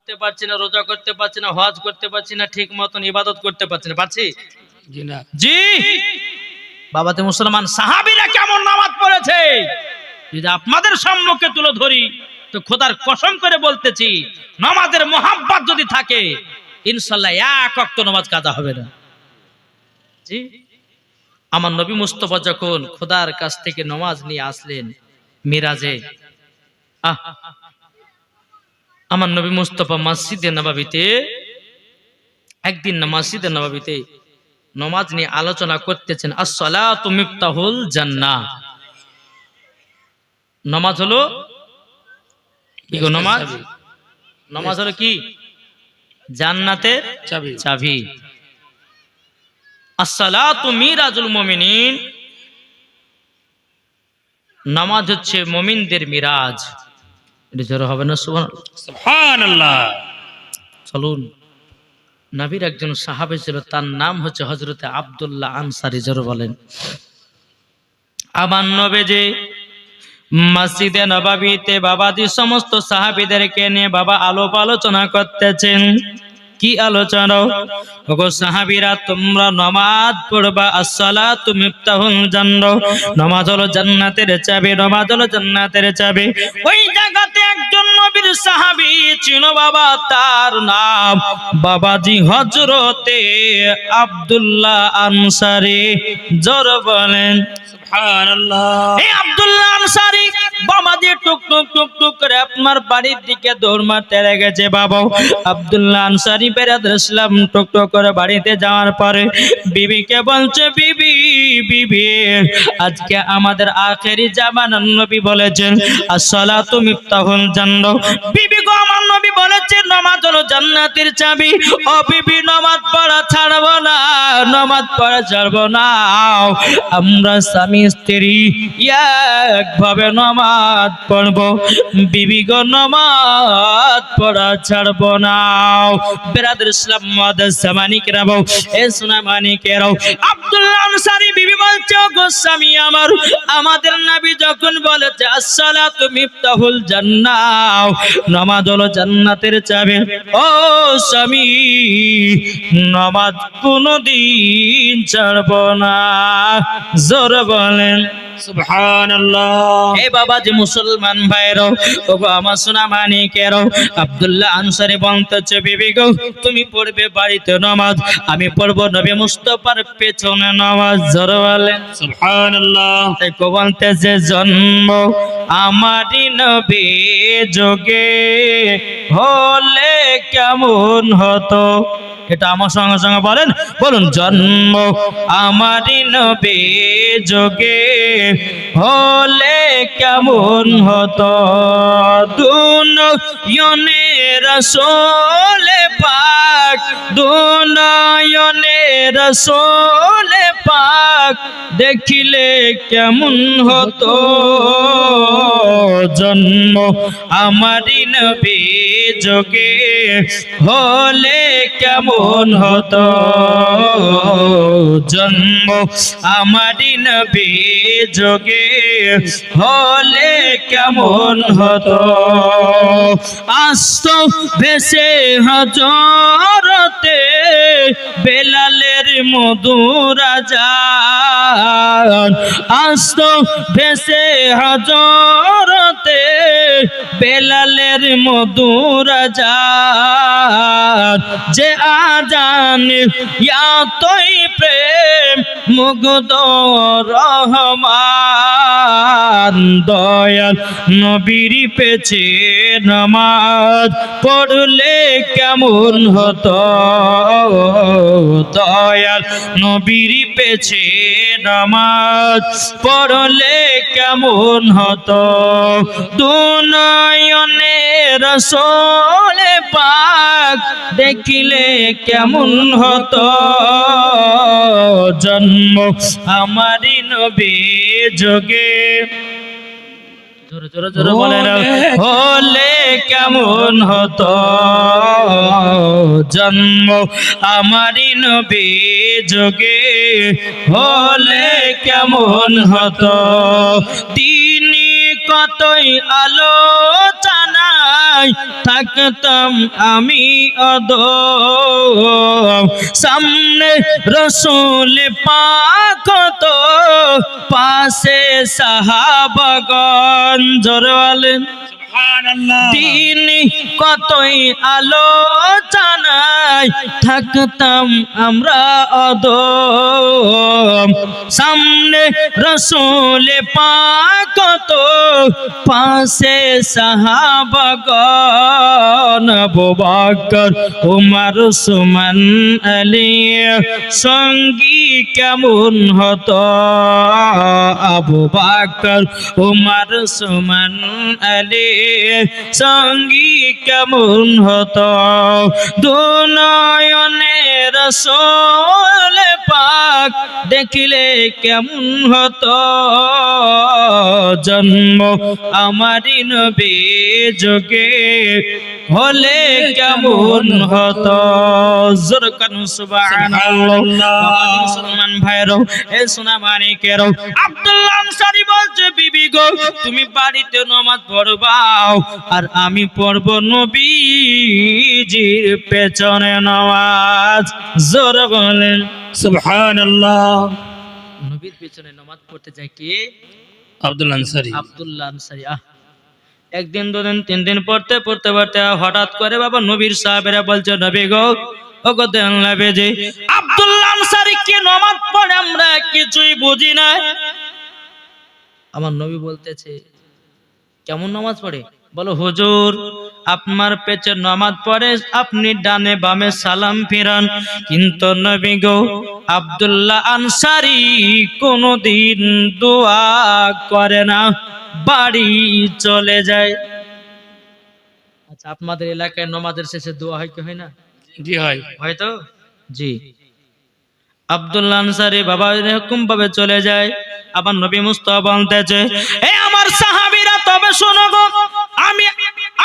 পড়তে পারছি না, রোজা করতে পারছি না, হজ করতে পারছি না, ঠিক মতন ইবাদত করতে পারছি না। পারছি? জি না। জি। বাবাতে মুসলমান সাহাবীরা কেমন নামাজ পড়েছে যদি আপনাদের সম্মুখে তুলে ধরি তো খোদার কসম করে বলতেছি, নামাজের মোহাব্বত যদি থাকে ইনশাআল্লাহ এক ওয়াক্ত নামাজ কাজা হবে না। জি। আমার নবী মুস্তাফা যখন খোদার কাছ থেকে নামাজ নিয়ে আসলেন মিরাজে, আমার নবী মুস্তাফা মসজিদে নববীতে একদিন মসজিদে নববীতে নামাজ নিয়ে আলোচনা করতেছেন। as-salatu মিফতাহুল জান্নাহ, নামাজ হলো কি গো? নামাজ হলো কি? জান্নাতের চাবি। চাবি। as-salatu মিরাজুল মুমিনিন, নামাজ হচ্ছে মুমিনদের মিরাজ। এটা জোরে হবে না? সুবহানাল্লাহ। চলুন, নবীর একজন সাহাবী ছিল, তার নাম হচ্ছে হযরতে আব্দুল্লাহ আনসারী। জোরে বলেন। আমার নবীজি মসজিদে নববীতে বাবাজি সমস্ত সাহাবীদেরকে নিয়ে বাবা আলোচনা করতেছেন। কি আলোচনা? ওগো সাহাবীরা, তোমরা নামাজ পড়বা। as-salatu মিফতাহুল জান্নাহ, নামাজ হলো জান্নাতের চাবি, নামাজ হলো জান্নাতের চাবি। ওই জায়গাতে একজন নবীর সাহাবী ছিল বাবা, তার নাম বাবাজি হযরতে আব্দুল্লাহ আনসারী। জোরে বলেন সুবহানাল্লাহ। এই আব্দুল্লাহ আনসারী বাবাজি টুক টুক টুক টুক করে আপনার বাড়ির দিকে দৌড় মারতে লেগেছে। বাবা আব্দুল্লাহ আনসারী বেরাদর ইসলাম টুক টুক করে বাড়িতে যাওয়ার পরে বিবিকে বলছে, বিবি বিবি, আজকে আমাদের আখেরি জামানার নবী বলেছেন as-salatu মিফতাহুল জান্নাহ। বিবি গো, আমার নবী বলেছেন নামাজ হলো জান্নাতের চাবি। ও বিবি, নামাজ পড়া ছাড়বো না, নামাজ পড়া ছাড়বো না। আমরা স্বামী স্ত্রী একভাবে নামাজ পড়বো। বিবি গো, নামাজ পড়া ছাড়বো না। বেরাদর ইসলাম মুআদ্দাস জামানিকেরাও, এ সোনা মানিকেরাও, আব্দুল্লাহ আনসারী বিবি বলছে, গো স্বামী আমার, আমাদের নবী যখন বলেছে as-salatu মিফতাহুল জান্নাহ, নামাজ হলো জান্নাতের চাবি, ও স্বামী নামাজ কোনদিন ছাড়বো না। জোরে বলেন সুবহানাল্লাহ। এ বাবাজি মুসলমান ভাইরো, ওগো আমার সোনা মানিকেরো, আব্দুল্লাহ আনসারী বলতেছে, বিবি গো, তুমি পড়বে বাড়িতে নামাজ, আমি পড়বো নবী মুস্তাফার পেছনে নামাজ। জোরে বলেন সুবহানাল্লাহ। তাই কো বলতেছে, জন্ম আমারই নবী যোগে হলে কেমন হতো। এটা আমার সঙ্গে সঙ্গে বলেন, বলুন, জন্ম আমারই নবী যোগে হলে কেমন হতো। দুনয়নে রাসূল পাক, দুনয়নে রাসূল পাক দেখিলে কেমন হতো। জন্ম আমারই নবী যোগে হলে কেমন হতো। জন্ম আমারই নবী যোগে হলে কেমন হতো। আসতো ভেসে হযরতে বেলালের মধুর আযান, আসতো ভেসে হযরতে বেলালের মধুর আযান। যে আযান এতই প্রেম মুগ্ধ রহমান, দয়াল নবীর পেছে নামাজ পড়লে কেমন হতো। দয়াল নবীর পেছে নামাজ পড়লে কেমন হতো। দুনয়নে রাসূল পাক দেখিলে কেমন হতো। জন্ম আমারই নবী যোগে, জোরে জোরে জোরে বলেন, হলে কেমন হতো। জন্ম আমারই নবী যোগে হলে কেমন হতো। তিনি কতই আলোচনা জানাই থাকতাম আমি অদম সামনে রসুল পাক তো পাশে সাহাবাগণ জোরে বলেন সুবহানাল্লাহ দিন কতই আলোচনায় থাকতাম আমরা অদম সামনে রসুল পাক তো পাশে সাহাবাগণ আবু বকর উমর উসমান আলী সঙ্গী কেমন হতো আবু বকর উমর উসমান আলী সঙ্গী কেমন হতো দুনয়নে রসূল পাক দেখিলে কেমন হতো জন্ম আমারি নবী যুগে হলে কেমন হতো জোরে কান সুবহানাল্লাহ মুসলমান ভাইরা এ সোনা মানিকেরা আব্দুল্লাহ আনসারী বলছে বিবি গো তুমি বাড়িতে নামাজ পড়বাও আর আমি পড়ব নবীজির পেছনে নামাজ জোরে বলেন সুবহানাল্লাহ নবীর পেছনে নামাজ পড়তে যায় কে আব্দুল আনসারী আব্দুল্লাহ আনসারী একদিন দুদিন তিন দিন পড়তে পড়তে পড়তে হঠাৎ করে বাবা নবীর সাহাবেরা বলছে নবী গো ও গো দেনলা বেজে আব্দুল্লাহ আনসারী কি নামাজ পড়ে আমরা কিছুই বুঝি না আমার নবী বলতেছে কেমন নামাজ পড়ে বলো হুজুর আপনার পেছনে নামাজ পড়ে আপনি ডানে বামে সালাম ফিরান কিন্তু নবী গো আব্দুল্লাহ আনসারী কোনদিন দোয়া করে না বাড়ি চলে যায় আচ্ছা আপনাদের এলাকায় নামাজের শেষে দোয়া হয় কি হয় না জি হয় হয়তো জি আব্দুল্লাহ আনসারী বাবা এরকম ভাবে চলে যায় আবার নবী মুস্তাফা বলতেছে এ আমার সাহাবীরা তবে শোনো গো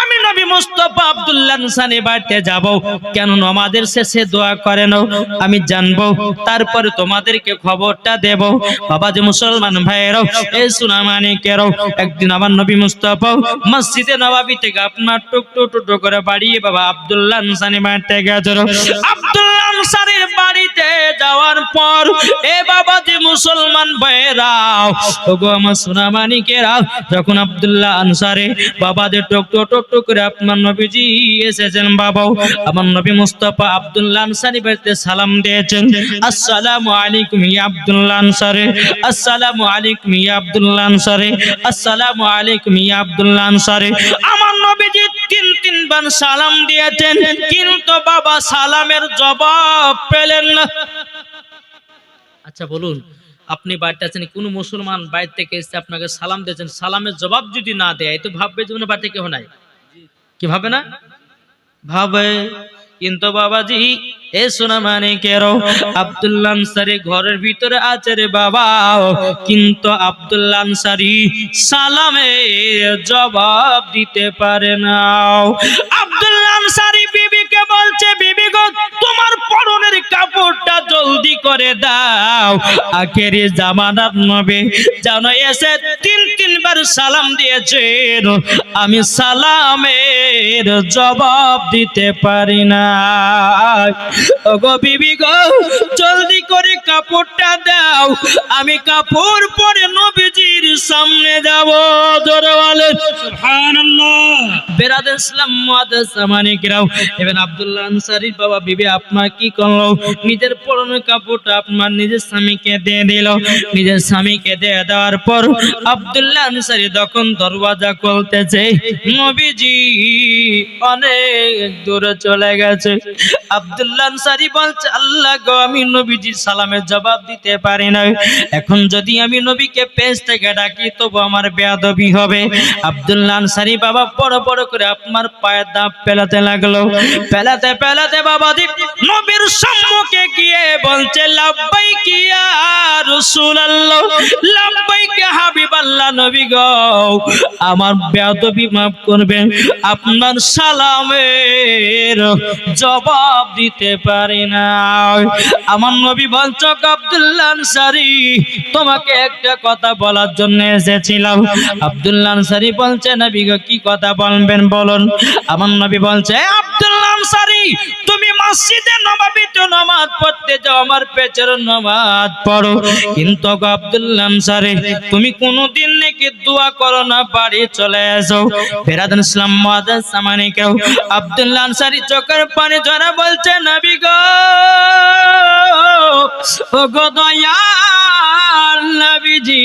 আমি নবী মুস্তাফা আব্দুল্লাহ আনসারী বাড়িতে যাব কেন নামাজের শেষে দোয়া করে না আমি জানবো তারপরে তোমাদেরকে খবরটা দেব বাবা যে মুসলমান ভাইরা এই সোনা মানিকেরা একদিন আমার নবী মুস্তাফা মসজিদে নববী থেকে আপনার টুকটুক করে বাড়িয়ে বাবা আব্দুল্লাহ আনসারী বাড়িতে গেছিল আব্দুল্লাহ আনসারীর বাড়িতে যাওয়ার পর এ বাবা যে মুসলমান ভাইরা ওগো আমার সোনা মানিকেরা যখন আব্দুল্লাহ আনসারী বাবা যে টুক করে আপনার নবীজি এসেছেন বাবা আমার নবী মুস্তাফা আব্দুল্লাহ আনসারী বাড়িতে সালাম দিয়েছেন আসসালামু আলাইকুম ইয়া আব্দুল্লাহ আনসারী আসসালামু আলাইকুম ইয়া আব্দুল্লাহ আনসারী আসসালামু আলাইকুম ইয়া আব্দুল্লাহ আনসারী আমার নবীজি তিনবার সালাম দিয়েছেন কিন্তু বাবা সালামের জবাব পেলেন না আচ্ছা বলুন আপনি বাড়িতে আছেন কোন মুসলমান বাইরে থেকে এসে আপনাকে সালাম দিয়েছেন সালামের জবাব যদি না দেয় তো ভাববে যে বাড়িতে কেউ নাই কি ভাবে না ভাবে কিন্তু বাবাজি এ সোনা মানিকেরা আব্দুল্লাহ আনসারী ঘরের ভিতরে আছে রে বাবা কিন্তু আব্দুল্লাহ আনসারী সালামের জবাব দিতে পারে না আব্দুল্লাহ আনসারী বিবিকে বলছে বিবি গো তোমার পরনের কাপড়টা জলদি করে দাও আখেরি জামানার নবী জানো এসে তিনবার সালাম দিয়েছেন আমি সালামের জবাব দিতে পারি না ওগো বিবি গো জলদি করে কাপড়টা দাও আমি কাপড় পরে নবীজির সামনে যাব জোরে বলেন সুবহানাল্লাহ বেরাদার ইসলাম মুআদ্দাস মানিকরাও এবেন আব্দুল্লাহ আনসারী বাবা বিবি আপনার কি করলো নিজের পরনের কাপড়টা আপনার নিজের স্বামীকে দিয়ে দিল নিজের স্বামীকে দিয়ে দেওয়ার পর আব্দুল্লাহ আনসারী তখন দরওয়াজা খুলতেছে নবীজি অনেক দূরে চলে গেছে আব্দুল্লাহ আনসারী বলছে আল্লাহ গো আমি নবীজির সালামের জবাব দিতে পারি না এখন যদি আমি নবীকে পেছ থেকে ডাকি তবু আমার বেয়াদবি হবে আব্দুল্লাহ আনসারী বাবা বড় করে আপনার পায়ের দাঁত পেলাতে লাগলো পেলাতে বাবা নবীর সম্মুখে গিয়ে বলছে লাব্বাইক ইয়া রাসূলুল্লাহ লাব্বাইক হাবিবাল্লাহ নবী নবী গো আমার বেয়াদবি মাফ করবেন, আপনার সালামের জবাব দিতে পারি না। আমার নবী বলছো আব্দুল্লাহ আনসারী তোমাকে একটা কথা বলার জন্য এসেছিলাম। আব্দুল্লাহ আনসারী বলছে নবী গো কি কথা বলবেন বলুন। আমার নবী বলছে আব্দুল্লাহ আনসারী তুমি মসজিদে নববীতে নামাজ পড়তে যাও, আমার পেছনের নামাজ পড়ো, কিন্তু গো আব্দুল্লাহ আনসারী তুমি কোনদিন নাকি দোয়া করো না, বাড়ি চলে এসো। ফেরাদ ইসলাম মুআজ্জাজ সামানি কেউ আব্দুল্লাহ আনসারী চোখের পানি ঝরা বলছে নবী গো ও গো দয়াল নবীজি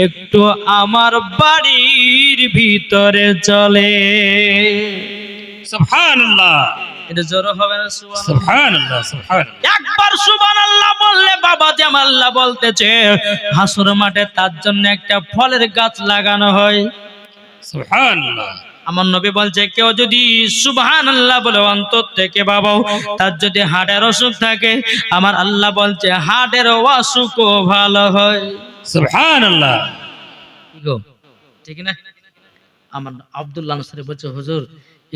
একটু আমার বাড়ির ভিতরে চলে। সুবহানাল্লাহ, এটা জোর হবে না? সুবহানাল্লাহ, সুবহানাল্লাহ, সুবহানাল্লাহ। একবার সুবহানাল্লাহ বললে বাবা জামাল আল্লাহ বলতেছে হাসর মাঠে তার জন্য একটা ফলের গাছ লাগানো হয়। সুবহানাল্লাহ। আমার নবী বলছে কেউ যদি সুবহানাল্লাহ বলে অন্তর থেকে বাবা তার যদি হাড়ের অসুখ থাকে আমার আল্লাহ বলছে হাড়ের অসুখও ভালো হয়। সুবহানাল্লাহ। কি গো ঠিক না? আমার আব্দুল্লাহ আনসারী বলছে হুজুর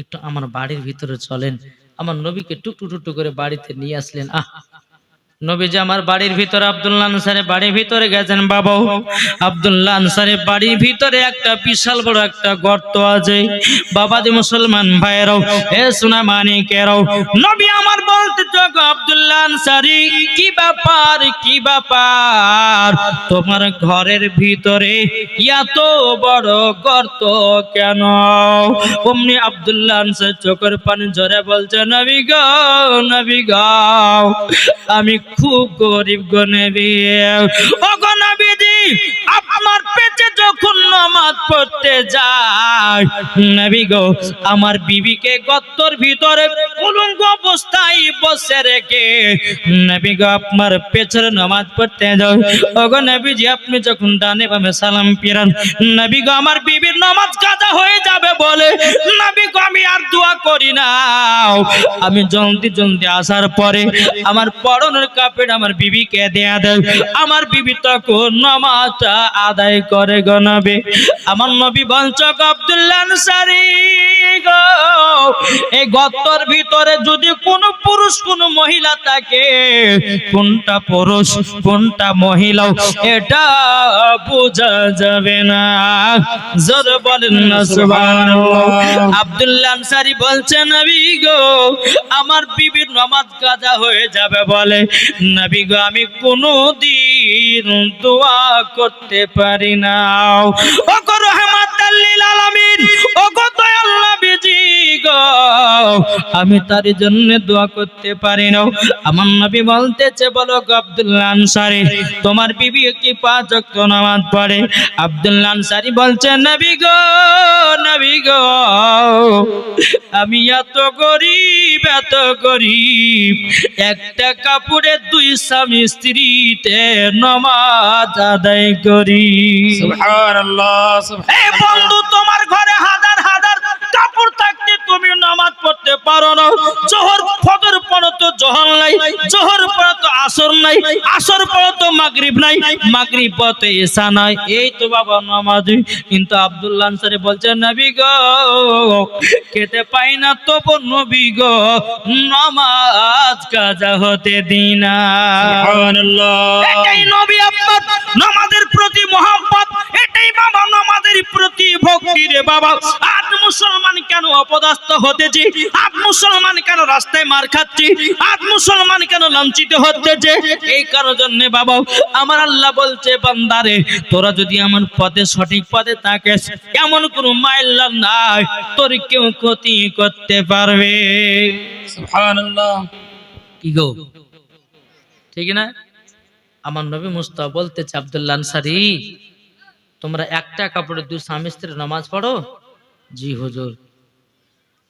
একটু আমার বাড়ির ভিতরে চলেন। আমার নবীকে টুকটু টুকটু করে বাড়িতে নিয়ে আসলেন। নবীজি আমার বাড়ির ভিতরে আব্দুল্লাহ আনসারী বাড়ির ভিতরে গেছেন। বাবা আব্দুল্লাহ আনসারী বাড়ির ভিতরে একটা বিশাল বড় একটা গর্ত আছে। বাবাজি মুসলমান ভাইরাও এ সোনা মানিকেরাও নবী আমার বলতে গো আব্দুল্লাহ আনসারী কি ব্যাপার কি ব্যাপার তোমার ঘরের ভিতরে এত বড় গর্ত কেন? অমনি আব্দুল্লাহ আনসারী চোখের পানি ঝরে বলছে নবী গো আমি খুব গরিব গো নবী। ও গো নবীজি আপনার পেটে যখন নামাজ পড়তে যায় নবী গো আমার বিবিকে গর্তের ভিতরে উলঙ্গ অবস্থায় বসে রেখে নবী গো আপনার পেছনে নামাজ পড়তে যাও। ও গো নবীজি আপনি যখন ডানে বামে সালাম ফিরান নবী গো আমার বিবির নামাজ কাজা হয়ে যাবে বলে নবী গো আমি আর দোয়া করি না, আমি জলদি জলদি আসার পরে আমার পরনের কাপড় আমার বিবিকে দেয়া দেয়। আমার বিবি তখন নামাজটা আদায় করে গো নবী। আমার নবী বলছে আব্দুল্লাহ আনসারী গো এই গর্তের ভিতরে যদি কোন পুরুষ কোন মহিলা থাকে কোনটা পুরুষ কোনটা মহিলা এটা বোঝা যাবে না। জোরে বলেন না সুবহানাল্লাহ। আব্দুল্লাহ আনসারী বলছে নবী গো আমার বিবির নামাজ কাজা হয়ে যাবে বলে নবী গো আমি কোনদিন দোয়া করতে পারি না। ও গো রাহমাতাল লিল আলামিন ও গো দয়াল নবীজি গো আমি তার জন্য দোয়া করতে পারি না। আমার নবী বলতেছে বলো গো আব্দুল্লাহ আনসারী তোমার বিবি কি 5 ওয়াক্ত নামাজ পড়ে? আব্দুল্লাহ আনসারী বলছে নবী গো আমি এত গরিব একটা কাপড়ে 2 স্বামী স্ত্রীতে নামাজ আদায় করি। সুবহানাল্লাহ, এই বন্ধু তোমার ঘরে হাজার হাজার কাপড় থাকতে তুমি নামাজ পড়তে পারো না। জোহর ফজর পড়ো তো জোহর নাই, জোহর পড়ো তো আসর নাই, আসর পড়ো তো মাগরিব নাই, মাগরিব পড়ো তো ইশা নাই, এই তো বাবা নামাজ। কিন্তু আব্দুল্লাহ আনসারী বলছে নবী গো খেতে পাই না তবু নবী গো নামাজ কাজা হতে দিনা। সুবহানাল্লাহ। এটাই নবী আপনার নামাজের প্রতি মহব্বত, এটাই বাবা নামাজের প্রতি ভক্তি রে বাবা। আজ মুসলমান কেন অপদস্থ হতেছি, আজ মুসলমান কেন রাস্তায় মার খাচ্ছি, আজ মুসলমান কেন লাঞ্ছিত হতেছে? এই কারণের জন্য বাবা আমার আল্লাহ বলছে বান্দারে তোরা যদি আমার পথে সঠিক পথে থাকিস এমন কোনো মাইল নাই তোর কেউ ক্ষতি করতে পারবে। সুবহানাল্লাহ। কি গো ঠিক না? আমার নবী মুস্তাফা বলতেছে আব্দুল্লাহ আনসারী তোমরা একটা কাপড়ে 2 স্বামী স্ত্রী নামাজ পড়ো? জি হুজুর।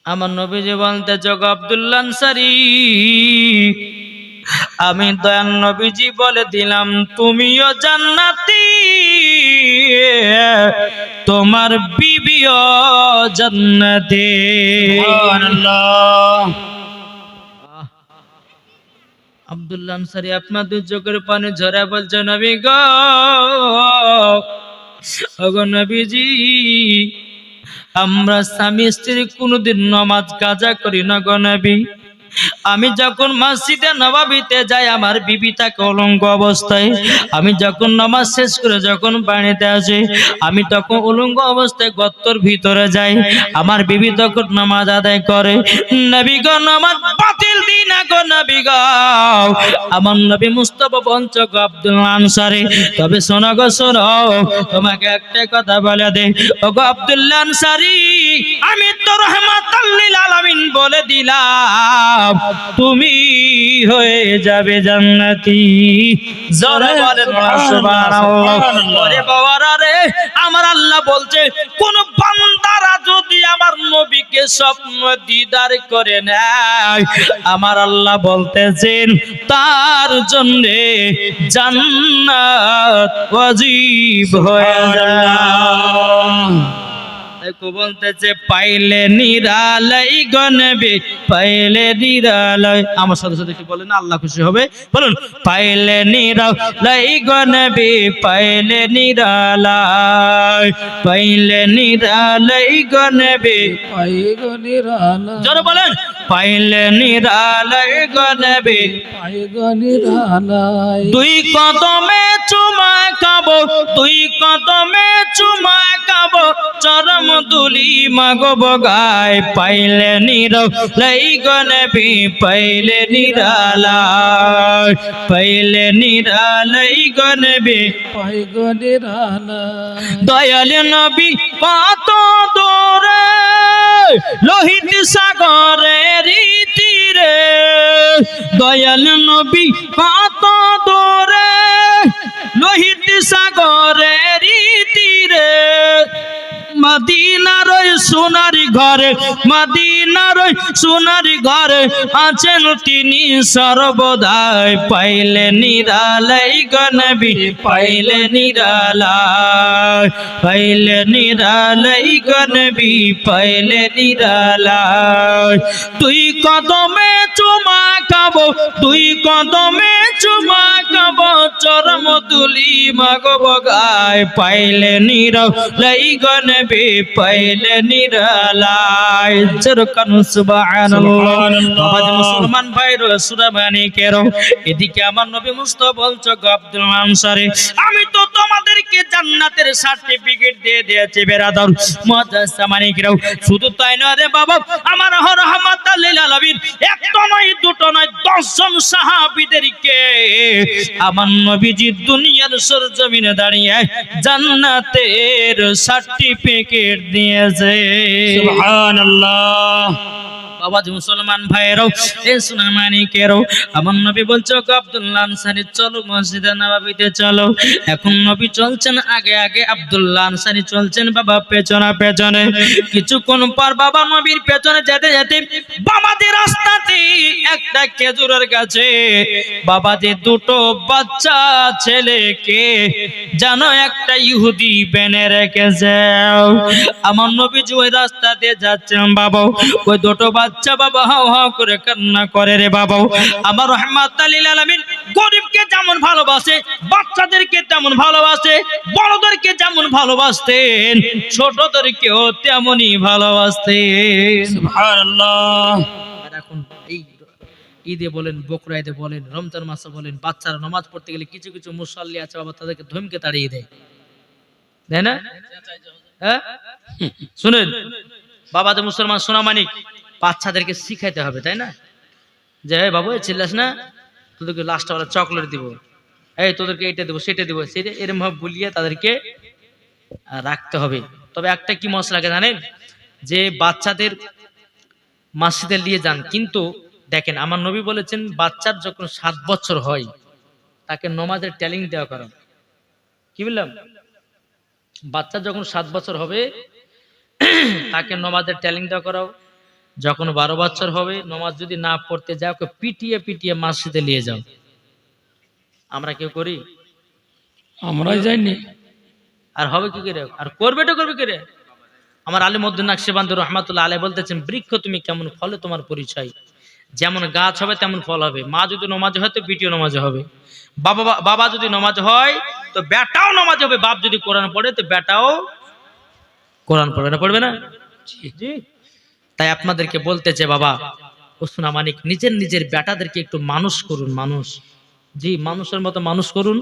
আমার নবী যে বলতেছে আব্দুল্লাহ আনসারী আমি দয়াল নবীজি বলে দিলাম তুমিও জান্নাতি তোমার বিবিও জান্নাতি। সুবহানাল্লাহ। আব্দুল্লাহ আনসারী আপনাদের চোখের পানি ঝরে বলছে নবী গো ওগো নবীজি, আমরা স্বামী স্ত্রী কোনোদিন নামাজ কাজা করি না গো নবী। আমি যখন মসজিদে নববীতে যাই আমার বিবি থাকে উলঙ্গ অবস্থায়। আমি যখন নামাজ শেষ করে যখন বাড়িতে আসি আমি তখন উলঙ্গ অবস্থায় গর্তর ভিতরে যাই। আমার বিবি তখন নামাজ আদায় করে। নবী গো নামাজ বাতিল দিই না গো নবী গো। আমার নবী মুস্তাফা পঞ্চক আব্দুল্লাহ আনসারী, তবে শোনো গো শোনো, তোমাকে একটা কথা বলে দে ও গো আব্দুল্লাহ আনসারী, আমি তো রহমাতুল লিল আলামিন বলে দিলাম, তুমি হয়ে যাবে জান্নাতি। জোরে বলেন সুবহানাল্লাহ। ওরে বাবারা রে, আমার আল্লাহ বলছে কোন বান্দারা যদি আমার নবীকে স্বপ্ন দিদার করে নেয়, আমার আল্লাহ বলতেছেন তার জন্য জান্নাত ওয়াজিব হয়ে যায়। বলতেছে পাইলে নিরালাই গনবে, পাইলে নিরালাই। আমার সাথে সাথে কি বলেন, আল্লাহ খুশি হবে, বলুন পাইলে নিরালাই গনবে, পাইলে নিরালাই, পাইলে নিরালাই গনবে, পাইগো নিরালা, জোরে বলেন পাইলে নিরালাই গনবে। পাইগো নিরালাই। দুই কদমে চুমা খাবো, দুই কদমে চুমা খাবো, চরম দুলি মাগব গায়, পাইলে নিরালাই গনবি, পাইলে নিরালাই, পাইলে নিরালাই গনবি। পাইগো নিরালাই। দয়াল নবী কত দূরে, লোহিত সাগরের তীরে, দয়াল নবী কত দূরে, লোহিত সাগরের তীরে, মদিনার ওই সোনারি ঘরে, মদিনার ওই সোনারি ঘরে আছেন তিনি সর্বদাই, পাইলে নিরালাই গনবি, পাইলে নিরালাই, পাইলে নিরালাই গনবি, পাইলে নিরালাই। তুই কদমে চুমা খাবো, তুই কদমে চুমা খাবো, চরম তুলি মাগব গায়, পাইলে নিরালাই গনবি, পাইলে নিরালাই। যেরকম সুবহানাল্লাহ। আমাদের মুসলমান ভাইরা সূরা মানিকের এদিকে আমার নবী মুস্তাফা বলছো আব্দুল্লাহ আনসারী, আমি তো তোমাদেরকে জান্নাতের সার্টিফিকেট দিয়ে দিয়েছি বেরাদর মুআজ্জাজ মানিকের। শুধু তাই নয় রে বাবা, আমার রহমাতুল লিল আলামিন একটা নয় দুটো নয় 10 জন সাহাবীদেরকে আমার নবীজি দুনিয়ার সরজমিনে দাঁড়িয়ে জান্নাতের সার্টিফিকেট দিয়েছে। সুবহানাল্লাহ। বাবা মুসলমান ভাইরাও এ সোনা মানিকেরও আমার নবী বলছো আব্দুল্লাহ আনসারী চলো মসজিদে নববীতে চলো। এখন নবী চলছেন আগে আগে, আব্দুল্লাহ আনসারী চলছেন বাবা পেছনে পেছনে। কিছুক্ষণ পর বাবা নবীর পেছনে যেতে যেতে বাবাদের রাস্তাতে একটা খেজুরের গাছে বাবাদের দুটো বাচ্চা ছেলেকে জানো একটা ইহুদি বেনে রেখেছে। আমার নবীজি ওই রাস্তা দিয়ে যাচ্ছেন বাবা, ওই দুটো বাচ্চা বাবা হাও হাও করে কান্না করে রে বাবা। আমার রহমাতুল লিল আলামিন গরিবকে যেমন ভালোবাসে, বাচ্চাদেরকে তেমন ভালোবাসে, বড়দেরকে যেমন ভালোবাসতেন ছোটদেরকেও তেমনই ভালোবাসতেন। সুবহানাল্লাহ। এখন এই ঈদে বলেন, বকরা ঈদে বলেন, রমজান মাসে বলেন, বাচ্চারা নামাজ পড়তে গেলে কিছু কিছু মুসল্লি আছে বাবা তাদেরকে ধমকে তাড়িয়ে দেয়, তাই না? হ্যাঁ শুনেন বাবা যে মুসলমান সোনা মানিক, বাচ্চাদেরকে শিখাইতে হবে, তাই না? যে এই বাবু চিল্লাস না, তোদেরকে লাস্টে ওরা চকলেট দিব, এই তোদেরকে এটা দেবো সেটা দেবো, সেটা এরকম ভাবে বলিয়ে তাদেরকে রাখতে হবে। তবে একটা কি মশলাকে জানেন, যে বাচ্চাদের মসজিদে নিয়ে যান, কিন্তু দেখেন আমার নবী বলেছেন বাচ্চার যখন 7 বছর হয় তাকে নমাজের ট্রেনিং দেওয়া করা। কি বললাম? বাচ্চা যখন 7 বছর হবে তাকে নমাজের ট্রেনিং দেওয়া করাও। যখন 12 বছর হবে নমাজ যদি না পড়তে যায় ওকে পিটিয়ে পিটিয়ে মসজিদে নিয়ে যাও। আমরা কেউ করি? আমরাই যাইনি। আর হবে কি করে? আর করবেটা করবে কি রে? আমার আলিমউদ্দিন নকশবন্দি রহমাতুল্লাহ আলাইহি বলতেছেন, বৃক্ষ তুমি কেমন ফলে তোমার পরিচয়। যেমন গাছ হবে তেমন ফল হবে। মা যদি নমাজ হয় তো পিটিও নমাজ হবে, বাবা যদি নমাজ হয় তো তো বেটাও নামাজ হবে। বাপ যদি কোরআন পড়ে তো বেটাও কোরআন পড়বে না, পড়বে না? জি। তাই আপনাদেরকে বলতেছে বাবা ওসনা মানিক, নিজের নিজের বেটাদেরকে একটু মানুষ করুন, মানুষ, জি, মানুষের মতো মানুষ করুন।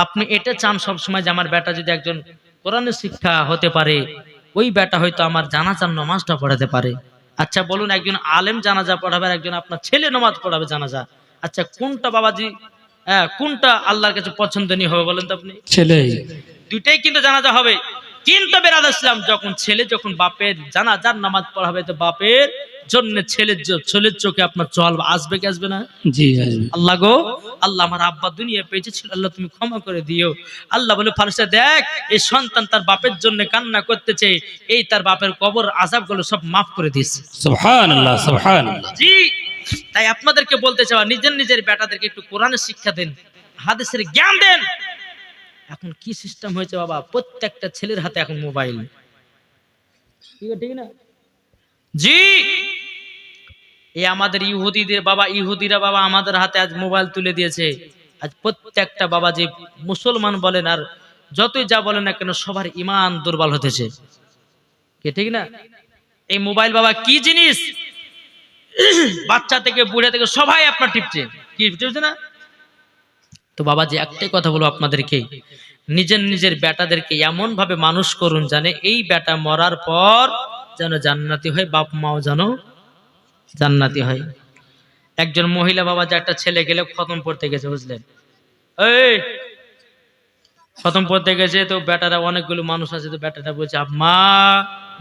আপনি এটা চান সবসময় যে আমার বেটা যদি একজন কোরআনের শিক্ষা হতে পারে, ওই বেটা হয়তো আমার জানাজার নামাজটা পড়াতে পারে। আচ্ছা বলুন, একজন আলেম জানাজা পড়াবে আর একজন আপনার ছেলে নামাজ পড়াবে জানাজা, আচ্ছা কোনটা বাবাজি কোনটা আল্লাহর কাছে পছন্দনীয় হবে বলেন তো আপনি? ছেলে। দুইটাই কিন্তু জানাজা হবে। কিন্তু বেরাদ ইসলাম, যখন ছেলে যখন বাপের জানাজার নামাজ পড়াবে তো বাপের জন্য ছেলের চোখে আপনার জল আসবে কি আসবে না? জি আসবে। আল্লাহ গো, আল্লাহ আমার আব্বা দুনিয়া পেয়েছে ছিল, আল্লাহ তুমি ক্ষমা করে দিও। আল্লাহ বলে ফারিস্তা দেখ এই সন্তান তার বাপের জন্য কান্না করতেছে, এই তার বাপের কবর আযাব গুলো সব মাফ করে দিয়েছে। সুবহানাল্লাহ, সুবহানাল্লাহ। জি। তাই আপনাদেরকে বলতে চাওয়া, নিজের নিজের বেটাদেরকে একটু কোরআনের শিক্ষা দেন, হাদিসের জ্ঞান দেন। এখন কি সিস্টেম হয়েছে বাবা, প্রত্যেকটা ছেলের হাতে এখন মোবাইল, ঠিক না? জি। এই আমাদের ইহুদিদের বাবা, ইহুদিরা বাবা আমাদের হাতে আজ মোবাইল তুলে দিয়েছে। আজ প্রত্যেকটা বাবা যে মুসলমান বলেন আর যতই যা বলেন না কেন সবার ঈমান দুর্বল হতেছে, কি ঠিক না? এই মোবাইল বাবা কি জিনিস, বাচ্চা থেকে বুড়া থেকে সবাই আপনার টিপছে, কি টিপছে না? তো বাবা যে একটাই কথা বলবো আপনাদেরকে, নিজের নিজের বেটাদেরকে এমন ভাবে মানুষ করুন জানে এই বেটা মরার পর যেন জান্নাতি হয়, বাপ মাও যেন জান্নাতি হয়। একজন মহিলা বাবা যে একটা ছেলে গেলে খতম পড়তে গেছে, বুঝলেন? এই খতম পড়তে গেছে তো বেটারা অনেকগুলো মানুষ আছে, তো বেটাটা বলছে মা,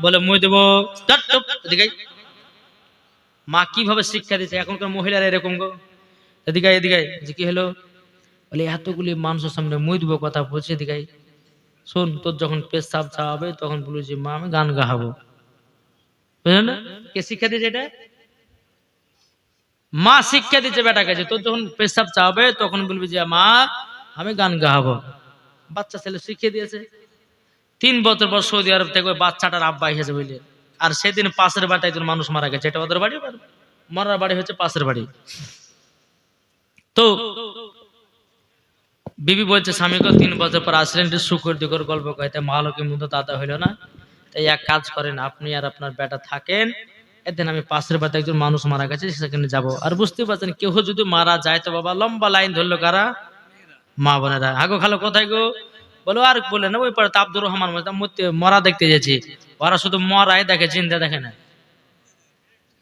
বলে মই দেবো, মা কিভাবে শিক্ষা দিচ্ছে এখনকার মহিলারা এরকম গো, এদিকে এদিকে, যে কি হলো, বলে এতগুলি মানুষের সামনে মই দেবো কথা বলছে, এদিকে শোন, তোর যখন পেশাব চাওয়াবে তখন বলবি যে মা আমি গান গাহাবো, বুঝলেন না? কে শিক্ষা দিয়েছে এটা? মা শিক্ষা দিচ্ছে বেটাকে, যে তোর যখন পেশাব চাওয়াবে তখন বলবি যে মা আমি গান গাহাবো। বাচ্চা ছেলে শিখিয়ে দিয়েছে। 3 বছর পর সৌদি আরব থেকে ওই বাচ্চাটার আব্বা এসেছে, বুঝলেন? আর সেদিন পাশের বাড়িতে একজন মানুষ মারা গেছে, এটা ওদের বাড়ি, মরার বাড়ি হচ্ছে পাশের বাড়ি। তো বিবি বলছে স্বামীকে 3 বছর পর আসলেন, শুকুর দিকর গল্প কইতে মহালক্ষ্মীর মতো দাদা হইল না, তাই এক কাজ করেন, আপনি আর আপনার বেটা থাকেন, এদিন আমি পাশের বাড়িতে একজন মানুষ মারা গেছে সেখানে যাব। আর বুঝতে পারছেন কেউ যদি মারা যায় তো বাবা লম্বা লাইন ধরলো কারা? মা বোনেরা। আগো খালো কোথায় গো? বলো আর বলে না, ওই পারে আব্দুর রহমান মরা দেখতে যাচ্ছি, ওরা শুধু মরাই দেখে, চিন্তা দেখে না,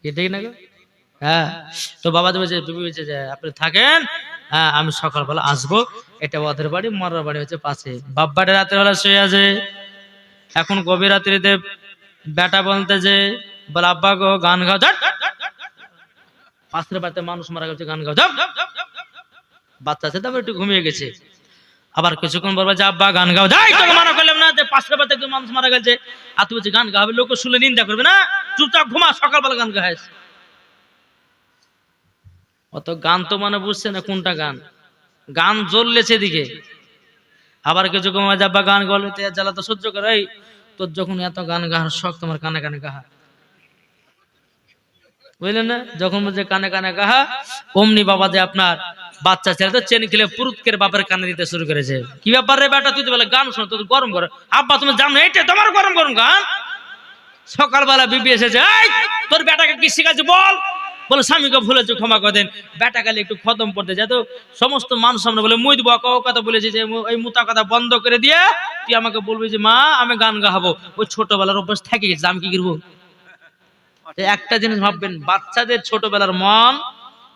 কি ঠিক না গো? হ্যাঁ। তো বাবা বলছে, বিবি বলছে যে আপনি থাকেন, হ্যাঁ আমি সকালবেলা আসবো। এটা ওদের বাড়ি, মরার বাড়ি হচ্ছে পাশে। বাপ বাড়ি রাতের বেলা শুয়ে আছে, এখন গভীর রাত্রিতে বেটা বলতে যে বলে আব্বা গো গান গাও, পাশের বাড়িতে মানুষ মারা গেছে গান গাও, বাচ্চা আছে তারপর একটু ঘুমিয়ে গেছে, আবার কিছুক্ষণ বলবে যে আব্বা গান গাও, যাই তোকে মানা করলাম না যে পাশের বাড়িতে একজন মানুষ মারা গেছে আর তুই বলছিস গান গাবে, লোক শুনে নিন্দা করবে না, চুপচাপ ঘুমা, সকালবেলা গান গাইস। অত গান তো মানে বুঝছে না কোনটা গান, গান জ্বললেছে দিকে, আবার কিছু কমা যাবা গান গলে জ্বালা তো সহ্য করে, এই তোর যখন এত গান গাহার শখ তোমার কানে কানে গাহা, বুঝলেন না? যখন বলছে কানে কানে গাহা, অমনি বাবা যে আপনার বাচ্চা ছেলে তো চেন খেলে পুরুতকের বাপের কানে দিতে শুরু করেছে। কি ব্যাপার রে বেটা, তুই তো বলে গান শোনো, তোর গরম করে, আব্বা তুমি জানো এইটা তোমার গরম গরম গান। সকালবেলা বিবি এসেছে, এই তোর বেটাকে কি শিখাচ্ছে বল, বলে স্বামীকে ভুলেছে ক্ষমা করে দেন, বেটা গেলে একটু খতম পড়তে যায় তো সমস্ত মানুষ সামনে বলে মুই দিব কথা বলেছি যে এই মুতা কথা বন্ধ করে দিয়ে তুই আমাকে বলবি যে মা আমি গান গাহাবো। ওই ছোটবেলার অভ্যাস থেকে গেছে, আমি কি করবো? একটা জিনিস ভাববেন, বাচ্চাদের ছোটবেলার মন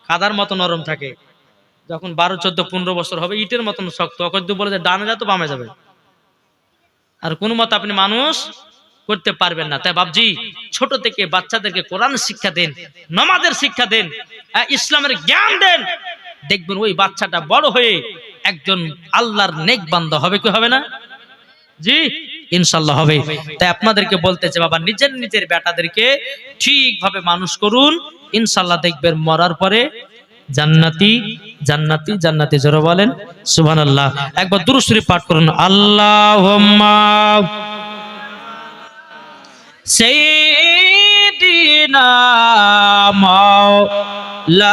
কাদার মতো নরম থাকে, যখন 12, 14, 15 বছর হবে ইটের মতন শক্ত, তখন তুই বলে যে ডানে যা তো বামে যাবে, আর কোনো মত আপনি মানুষ করতে পারবেন না। তাই বাপজি ছোট থেকে বাচ্চাদেরকে কোরআন শিক্ষা দেন, নামাজের শিক্ষা দেন, ইসলামের জ্ঞান দেন, দেখবেন ওই বাচ্চাটা বড় হয়ে একজন আল্লাহর নেক বান্দা হবে, কি হবে না? জি ইনশাআল্লাহ হবে। তাই আপনাদেরকে বলতেছে বাবা নিজের নিজের বেটাদেরকে ঠিকভাবে মানুষ করুন, ইনশাআল্লাহ দেখবেন মরার পরে জান্নাতি জান্নাতি জান্নাতি। জোরে বলেন সুবহানাল্লাহ। একবার দুরূদ শরীফ পাঠ করুন, আল্লাহুম্মা সাইয়্যিদিনা মাওলানা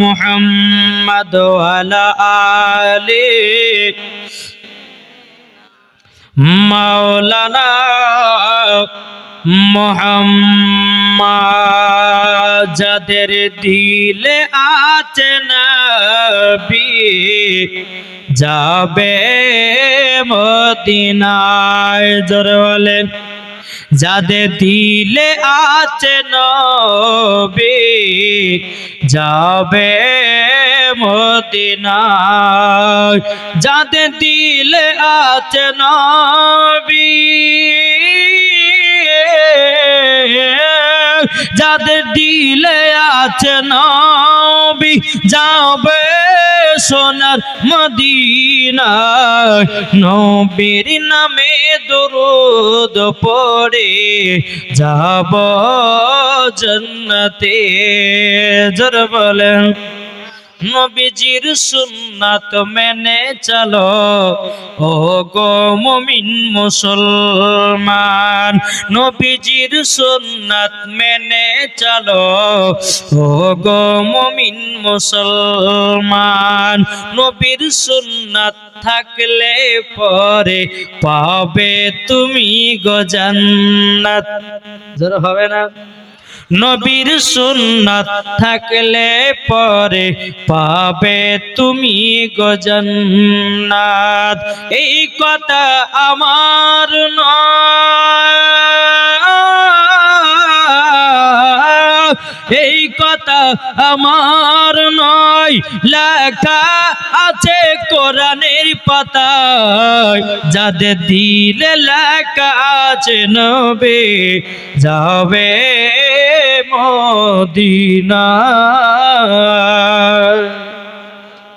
মুহাম্মদ ওয়া আলা আলিহি মাওলানা মুহাম্মদ যাদের দিলে আছে নবী যাবে মদিনায়। জোরে বলেন, যাদের দিলে আছে নবী যাবে মদিনায়। যাদের দিলে আছে নবী, যাদের দিলে আছে নবী যাবে সোনার মদিনায়। নবীর নামে দরুদ পড়ে যাব জান্নাতে। জোরে বলেন, নবীজির সুন্নাত মেনে চলো ও গো মুমিন মুসলমান। নবীজির সুন্নাত মেনে চলো ও গো মুমিন মুসলমান। নবীর সুন্নাত থাকলে পরে পাবে তুমি গো জান্নাত। জোরে হবে না? নবীর সুন্নাত থাকলে পরে পাবে তুমি গো জান্নাত। এই কথা আমার নয়, এই কথা আমার নয়, লেখা আছে কোরআনের পাতায়। যাদের দিলে লেখা আছে নবী যাবে মদিনায়।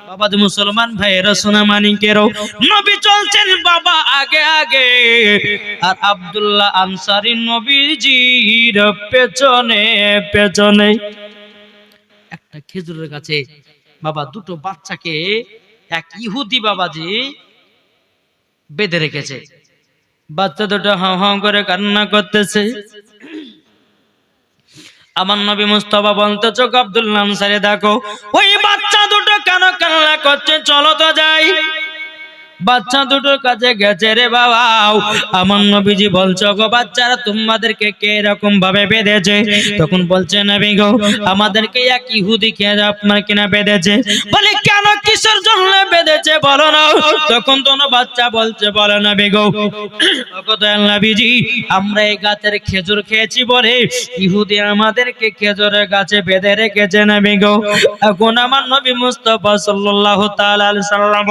বাবা যে মুসলমান ভাইয়েরা সোনা মানিকেরও, নবী চলছেন বাবা আগে আগে, আর আব্দুল্লাহ আনসারী নবীজির পেছনে পেছনে। একটা খেজুরের গাছে বাবা দুটো বাচ্চাকে এক ইহুদি বাবাজি বেঁধে রেখেছে। বাচ্চা দুটো হাও হাও করে কান্না করতেছে। আমার নবী মুস্তাফা বলতে, চোখ আব্দুল্লাহ আনসারী দেখো ওই বাচ্চা দুটো কেন কান্না করছে, চলো তো যাই। বাচ্চা দুটোর কাছে গেছে রে বাবা। আমার নবীজি বলছে, গো বাচ্চারা তোমাদেরকে কে এরকম ভাবে বেঁধেছে? তখন বলছে, নবী গো আমাদেরকে এক ইহুদি কে আপনার কিনা বেঁধেছে। বলে কেন, কিসের জন্য বেঁধেছে বলো না? তখন তো বাচ্চা বলছে, বলে নবী গো নবীজি আমরা এই গাছের খেজুর খেয়েছি বলে ইহুদি আমাদেরকে খেজুরের গাছে বেঁধে রেখেছে নবী গো। এখন আমার নবী মুস্তাফা সাল্লাল্লাহু তাআলা আলাইহি সাল্লাম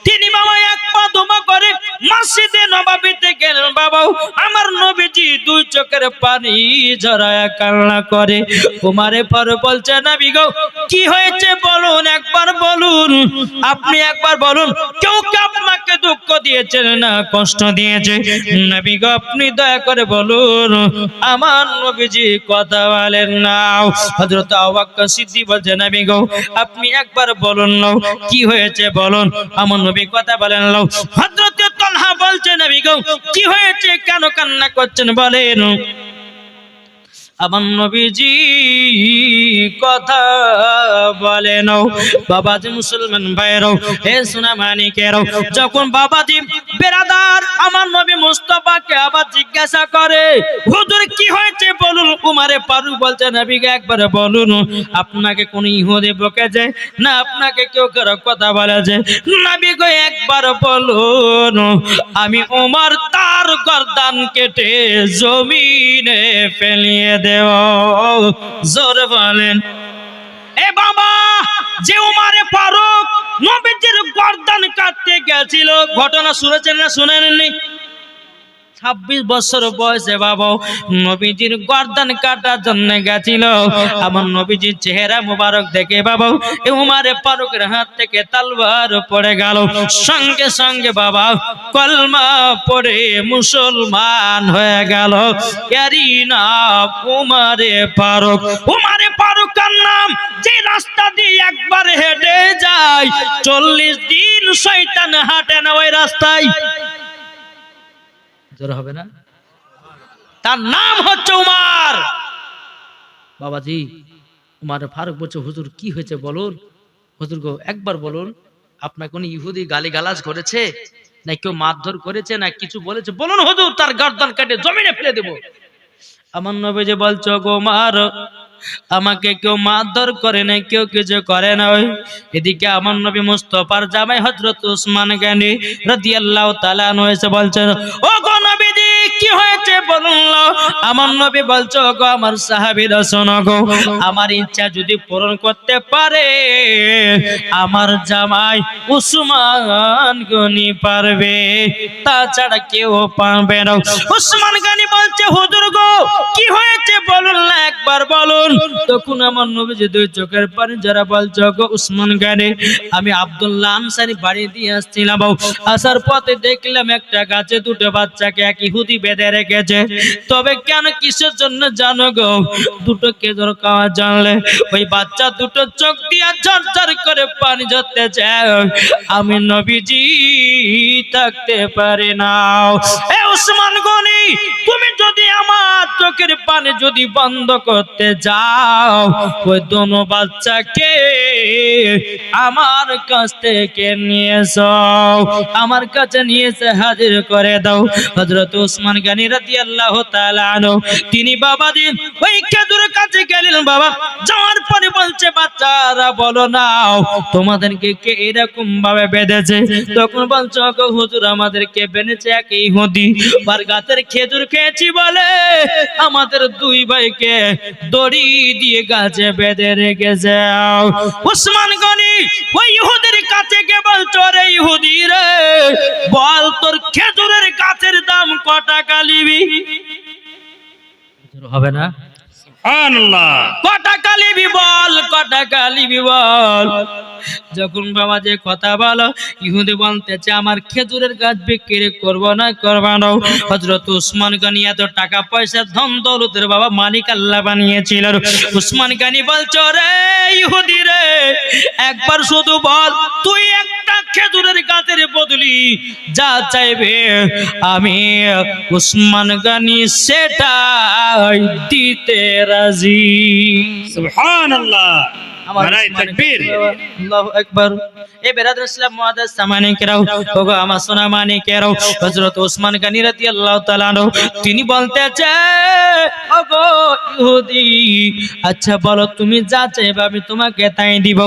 তিনি বাবা এক পা দুমা করে মসজিদে নববীতে গেলেন। বাবা আমার নবীজি দুই চোখের পানি ঝরায়া কান্না করে। উমারে ফারুক বলছে, নবী গো কি হয়েছে বলুন, একবার বলুন, আপনি একবার বলুন, কেউ কি আপনাকে দুঃখ দিয়েছে না কষ্ট দিয়েছে? নবী গো আপনি দয়া করে বলুন। আমার নবীজি কথা বলেন না। হযরত আবু বকর সিদ্দিক বলছে, নবী গো আপনি একবার বলুন না কি হয়েছে বলুন। আমার নবী কথা বলেন না। হযরত তালহা বলছে, নবী গো কি হয়েছে, কেন কান্না করছেন বলেন। আমার নবীজি কথা বলেন। বাবাজি মুসলমান ভাইরাও, হে সোনা মানিকেরাও, যখন বাবাজি বেরাদার আমার নবী মুস্তাফাকে আবার জিজ্ঞাসা করে, হুজুর কি হয়েছে বলুন। উমারে ফারুক বলছে, নবীকে একবার বলুন, আপনাকে কোন ইহুদি বকেছে না আপনাকে কেউ কারো কথা বলেছে? নবী গো একবার বলুন। আমি উমর তার গর্দান কেটে জমিনে ফেলিয়ে দেও। জোরে বলেন। এ বাবা, যে উমারে ফারুক নবীজির গর্দান কাটতে গেছিল, ঘটনা শুনেছেন না শুনেননি? 26 বছর বয়সে বাবা নবীজির গর্দান কাটার জন্য গেছিল। আমার নবীজির চেহারা মুবারক দেখে বাবা উমারে ফারুকের হাত থেকে তলোয়ার পড়ে গেল। সঙ্গে সঙ্গে বাবা কলমা পড়ে মুসলমান হয়ে গেল। এরই নাম উমারে ফারুক। উমারে ফারুকের নাম যে রাস্তা দিয়ে একবার হেঁটে যায় 40 দিন শয়তান হাঁটে না ওই রাস্তায়। জোর হবে না? তার নাম হচ্ছে উমার। বাবাজি উমার ফারুক বলছে, হুজুর কি হয়েছে বলুন। হুজুর গো একবার বলুন, আপনার কোন ইহুদি গালিগালাজ করেছে? না কেউ মারধর করেছে না কিছু বলেছে? বলুন হুজুর, তার গর্দান কেটে জমিনে ফেলে দেব। আমার নবীজি বলছো গো মার, আমাকে কেউ মারধর করে না, কেউ কিছু করে না। এদিকে আমার নবী মুস্তাফার জামাই হযরত উসমান গনি রাদিয়াল্লাহু তাআলা আনহু এসে বলছেন, ও গো নবীজি কি হয়েছে বলুন। আমার নবী বলছো গো আমার সাহাবীরা শোনো গো, আমার ইচ্ছা যদি পূরণ করতে পারে আমার জামাই উসমান গনি পারবে, তাছাড়া কেউ পারবে না। উসমান গনি বলছে হুজুর গো কি হয়েছে বলুন না, একবার বলুন। তখন আমার নবীজি দুই চোখের পানি যারা বলছে গো উসমান গনি, আমি আব্দুল্লাহ আনসারী বাড়ি দিয়ে আসছিলাম, আসার পথে দেখলাম একটা গাছে দুটো বাচ্চাকে এক ইহুদি বেঁধে রেখেছে। তবে কেন কিসের জন্য জানো গো? দুটো খেজুর খাওয়া জানলে ওই বাচ্চা দুটো চোখ দিয়ে ঝরঝর করে পানি ঝরতেছে, আমি নবীজি থাকতে পারি না। এ উসমান গনি, তুমি যদি আমার চোখের পানি যদি বন্ধ করতে যাও, ওই দোনো বাচ্চাকে আমার কাছ থেকে নিয়ে এসো, আমার কাছে নিয়ে এসে হাজির করে দাও। হযরত উসমান গনি রাদিয়াল্লাহু তাআলা আনহু তিনি বাবাজি ওই খেজুরের কাছে গেলেন। বাবা যাওয়ার পরে বলছে বাচ্চারা বলো না তোমাদেরকে কে এরকম ভাবে বেঁধেছে? তখন বলছো গো হুজুর আমাদেরকে বেঁধেছে এক ইহুদি, আর গাছের খেজুর খেয়েছি বলে আমাদের দুই ভাইকে দড়ি দিয়ে গাছে বেঁধে রেখেছে। উসমান গনি ওই ইহুদির কাছে গিয়ে বলছো, রে ইহুদি রে, বল তোর খেজুরের গাছের দাম ক টাকা নিবি? হবে না? সুবহানাল্লাহ। ক টাকা নিবি বল, ক টাকা নিবি বল। যখন বাবা যে কথা বলো, ইহুদি বলতেছে আমার খেজুরের গাছ বিক্রি করব না, করব না। হযরত উসমান গনি এত টাকা পয়সা ধন দৌলতের বাবা মালিক আল্লাহ বানিয়েছিল। উসমান গনি বলছো, রে ইহুদি রে, একবার শুধু বল তুই একটা খেজুরের গাছের বদলি যা চাইবে আমি উসমান গনি সেটাই দিতে রাজি। সুবহানাল্লাহ। আমার নারায়ে তাকবীর। আল্লাহু আকবার। এ বেরাদর ইসলাম মুআদ্দাস সামানিকেরাও, ওগো আমার সোনা মানিকেরাও, হযরত উসমান গনি রাদিয়াল্লাহু তাআলা আনহু তিনি বলতেছে, ওগো ইহুদি আচ্ছা বলো তুমি যা চাইবে আমি তোমাকে তাই দিব।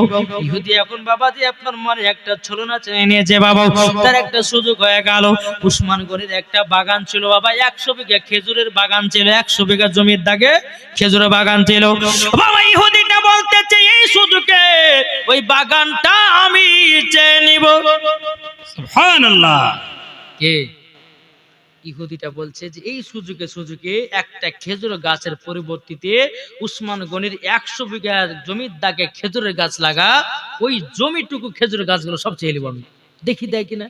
ইহুদি এখন বাবাজি আপনার মনে একটা ছলনা চেয়ে নিয়েছে বাবা, তার একটা সুযোগ হয়ে গেল। উসমান গনির একটা বাগান ছিল বাবা, 100 বিঘা খেজুরের বাগান ছিল, 100 বিঘা জমির দাগে খেজুরের বাগান ছিল বাবা। ইহুদিটা বলতেছে এই সুযোগে ওই বাগানটা আমি চেয়ে নিব। সুবহানাল্লাহ। কে? ইহুদিটা বলছে যে এই সুযোগে একটা খেজুর গাছের পরিবর্তিতে উসমান গনির 100 বিঘা জমির দাগে খেজুরের গাছ লাগা, ওই জমিটুকু খেজুরের গাছগুলো সব চেয়ে নিব আমি, দেখি দেয় কিনা।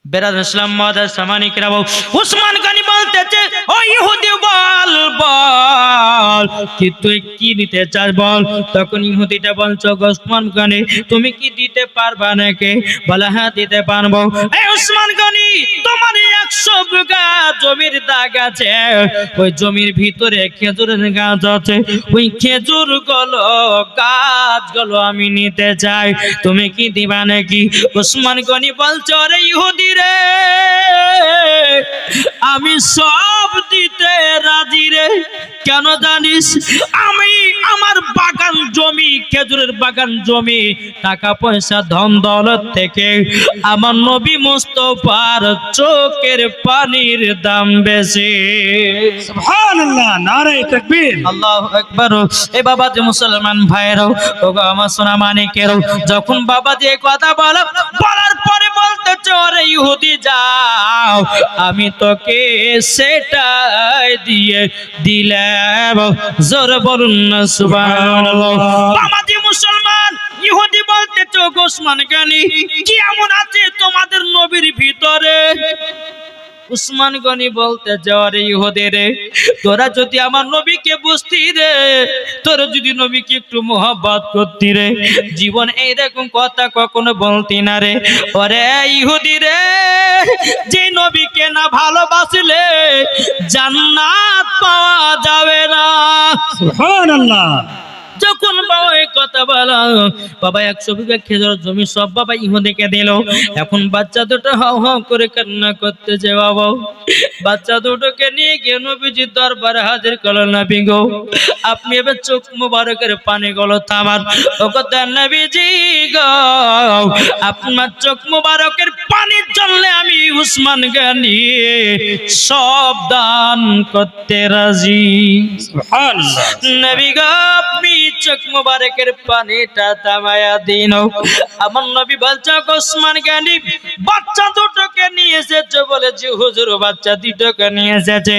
বেরাদর ইসলাম মুআদ্দাস সামানিকেরাও, উসমান গনি বলতেছে ও ইহুদি বল বল কি তুই কি নিতে চাস বল। তখন ইহুদিটা বলছো উসমান গনি তুমি কি দিতে পারবা নাকি? বলে হ্যাঁ দিতে পারবো। এই উসমান গনি তোমার 100 বিঘা জমির দাগ আছে, ওই জমির ভিতরে খেজুরের গাছ আছে, ওই খেজুর গুলো গাছগুলো আমি নিতে চাই, তুমি কি দিবা নাকি? উসমান গনি বলছো রে ইহুদি রে, আমি সব দিতে রাজি রে। কেন জানিস? আমি আমার বাগান জমি, খেজুরের বাগান জমি, টাকা পয়সা ধন দৌলত থেকে আমার নবী মুস্তাফার চোখের পানির দাম বেশি। সুবহানাল্লাহ। নারায়ে তাকবীর। আল্লাহু আকবার। এ বাবা যে মুসলমান ভাইরাও, ওগো আমার সোনা মানিকেরও, যখন বাবা যে কথা বলার পরে বলতে চরে ইহুদি যাও আমি তোকে সেটাই দিয়ে দিলাম। জোরে বলুন না সুবহানাল্লাহ। বাবা যে মুসলমান, ইহুদি বলতে তো উসমান গনি কি এমন আছে তোমাদের নবীর ভিতরে? উসমান গনি বলতে যাওয়ারে ইহুদি রে, তোরা যদি আমার নবীকে বুঝতি রে, তোরা যদি নবীকে একটু মোহাব্বত করতি রে, জীবন এইরকম কথা কখনো বলতি না রে। ওরে ইহুদি রে, যে নবীকে না ভালোবাসলে জান্নাত পাওয়া যাবে না। সুবহানাল্লাহ। যখন বাবা এই কথা বলা, বাবা 100 বিঘা খেজুর জমি সব বাবা ইহুদিকে দিল। এখন বাচ্চা দুটো হাও হাও করে কান্না করতেছে বাবা। বাচ্চা দুটোকে নিয়ে গিয়ে নবীজির দরবারে হাজির করলেন। নবী গো, আপনি এবার চোখ মুবারকের পানি গুলো থামান। ও কথা নবীজি গো, আপনার চোখ মুবারকের পানির জন্য আমি উসমান গনি সব দান করতে রাজি। সুবহানাল্লাহ। নবী গো, আপনি চোখ মুবারকের পানিটা থামায়া দিন। আমার নবী বলছে উসমান গনি বাচ্চা দুটোকে নিয়ে এসেছে বলেছে হুজুর, বাচ্চা দুটোকে নিয়ে এসেছে।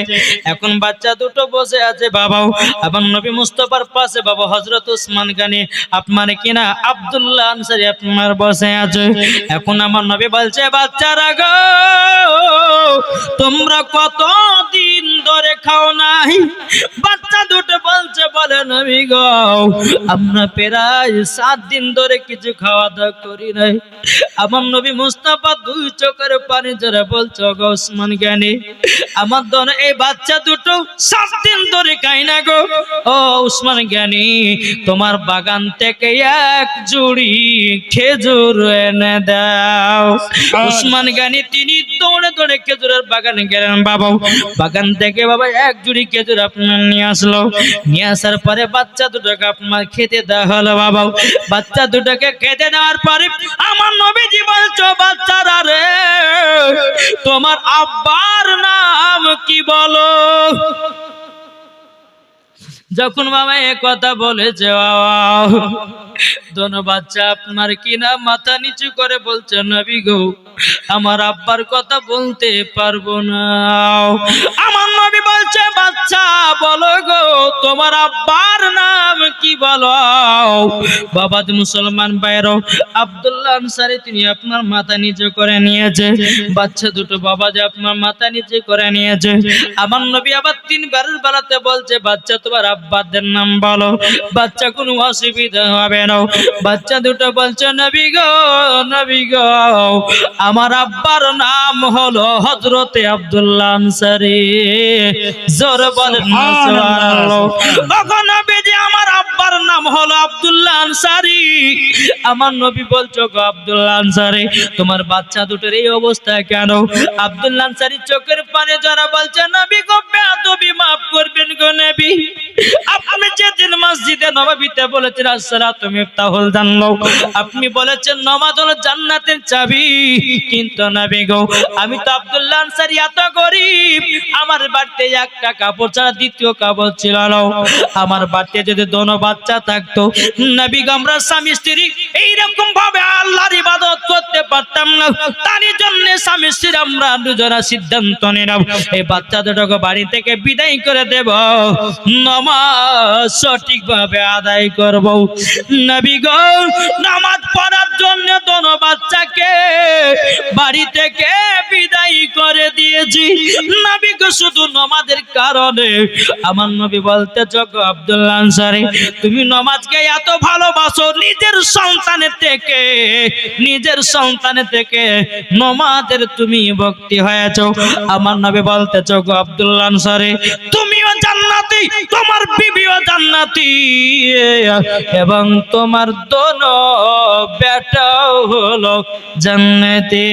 এখন বাচ্চা দুটো বসে আছে বাবা। আমার নবী মুস্তাফার পাশে বাবা হযরত উসমান গনি আপনার কিনা আব্দুল্লাহ আনসারী আপনার বসে আছে। এখন আমার নবী বলছে বাচ্চারা গো, তোমরা কত দিন ধরে খাও নাই? বাচ্চা দুটো বলছে বলে নবী গো, আমরা প্রায় 7 দিন ধরে কিছু খাওয়া দাওয়া করি নাই। আমার নবী মুস্তাফা দুই চোখের পানি ঝরে বলছে গো উসমান গনি, আমার দনে এই বাচ্চা দুটো 7 দিন ধরে খাই না গো। ও উসমান গনি, তোমার বাগান থেকে এক জুড়ি খেজুর এনে দাও। উসমান গনি তিনি দৌড়ে দৌড়ে খেজুরের বাগানে গেলেন বাবা। বাগান থেকে বাবা এক জুড়ি খেজুর আপনার নিয়ে আসলো। নিয়ে আসার পরে বাচ্চা দুটোকে আপনার খেতে দেওয়া হলো বাবা। বাচ্চা দুটোকে খেতে দেওয়ার পরে আমার নবীজি বলছো বাচ্চারা রে, তোমার আব্বার নাম কি বলো? যখন বাবা এ কথা বলেছে বাবা, দোনো বাচ্চা আপনার কিনা মাথা নিচু করে বলছে নবী গো, আমার আব্বার কথা বলতে পারবো না। আমার নবী বলছে বাচ্চা বলো গো, তোমার আব্বার নাম কি বলো? বাবা মুসলমান ভাইরা, আব্দুল্লাহ আনসারী তিনি আপনার মাথা নিচু করে নিয়েছে। বাচ্চা দুটো বাবা যে আপনার মাথা নিচু করে নিয়েছে। আমার নবী আবার 3 বারের বেলাতে বলছে বাচ্চা তোমার আব্বাদের নাম বলো, বাচ্চা কোনো অসুবিধা হবে না। বাচ্চা দুটো বলছে নবী গো, নবী গো, আমার আব্বার নাম হলো হযরতে আব্দুল্লাহ আনসারী। জোরে বলেন না সুবহানাল্লাহ। ওগো নবীজি, আমার আব্বার নাম হলো আব্দুল্লাহ আনসারী। আমার নবী বলছো গো আব্দুল্লাহ আনসারী, তোমার বাচ্চা দুটোর এই অবস্থা কেন? আব্দুল্লাহ আনসারী চোখের পানি ঝরা বলছে নবী গো, বেয়াদবি মাফ করবেন গো নবী। আপনি যেদিন মসজিদে নববীতে বলেছেন আসসালাতু মিফতাহুল জান্নাহ, আপনি বলেছেন নামাজ হলো জান্নাতের চাবি। কিন্তু নবী গো, আমি তো আব্দুল্লাহ আনসারী এত গরীব, আমার বাড়িতে একটা কাপড় ছাড়া দ্বিতীয় কাপড় ছিল না। আমার বাড়িতে যদি দোনো বাচ্চা থাকতো নবী গো, আমরা স্বামী স্ত্রী এইরকম ভাবে আল্লাহর ইবাদত করতে পারতাম না। তার জন্য স্বামী স্ত্রী আমরা দুজনা সিদ্ধান্ত নিলাম এই বাচ্চা দুটোকে বাড়ি থেকে বিদায় করে দেব, নামাজ সঠিকভাবে আদায় করব। নবী গো, নামাজ পড়ার জন্য দোনো বাচ্চাকে বাড়ি থেকে বিদায় করে দিয়েছি। নবী গো, শুধু নামাজের কারণে আমার নবী বলতে যোগ্য আব্দুল্লাহ আনসারী, তুমি নামাজকে এত ভালোবাসো, নিজের সন্তানের থেকে নামাজের তুমি ভক্তি হয়েছো। আমার নবী বলতে যোগ্য আব্দুল্লাহ আনসারী, তুমিও জান্নাতি, তোমার বিবিও জান্নাতি, এবং তোমার দোনো বেটাও হলো জান্নাতি।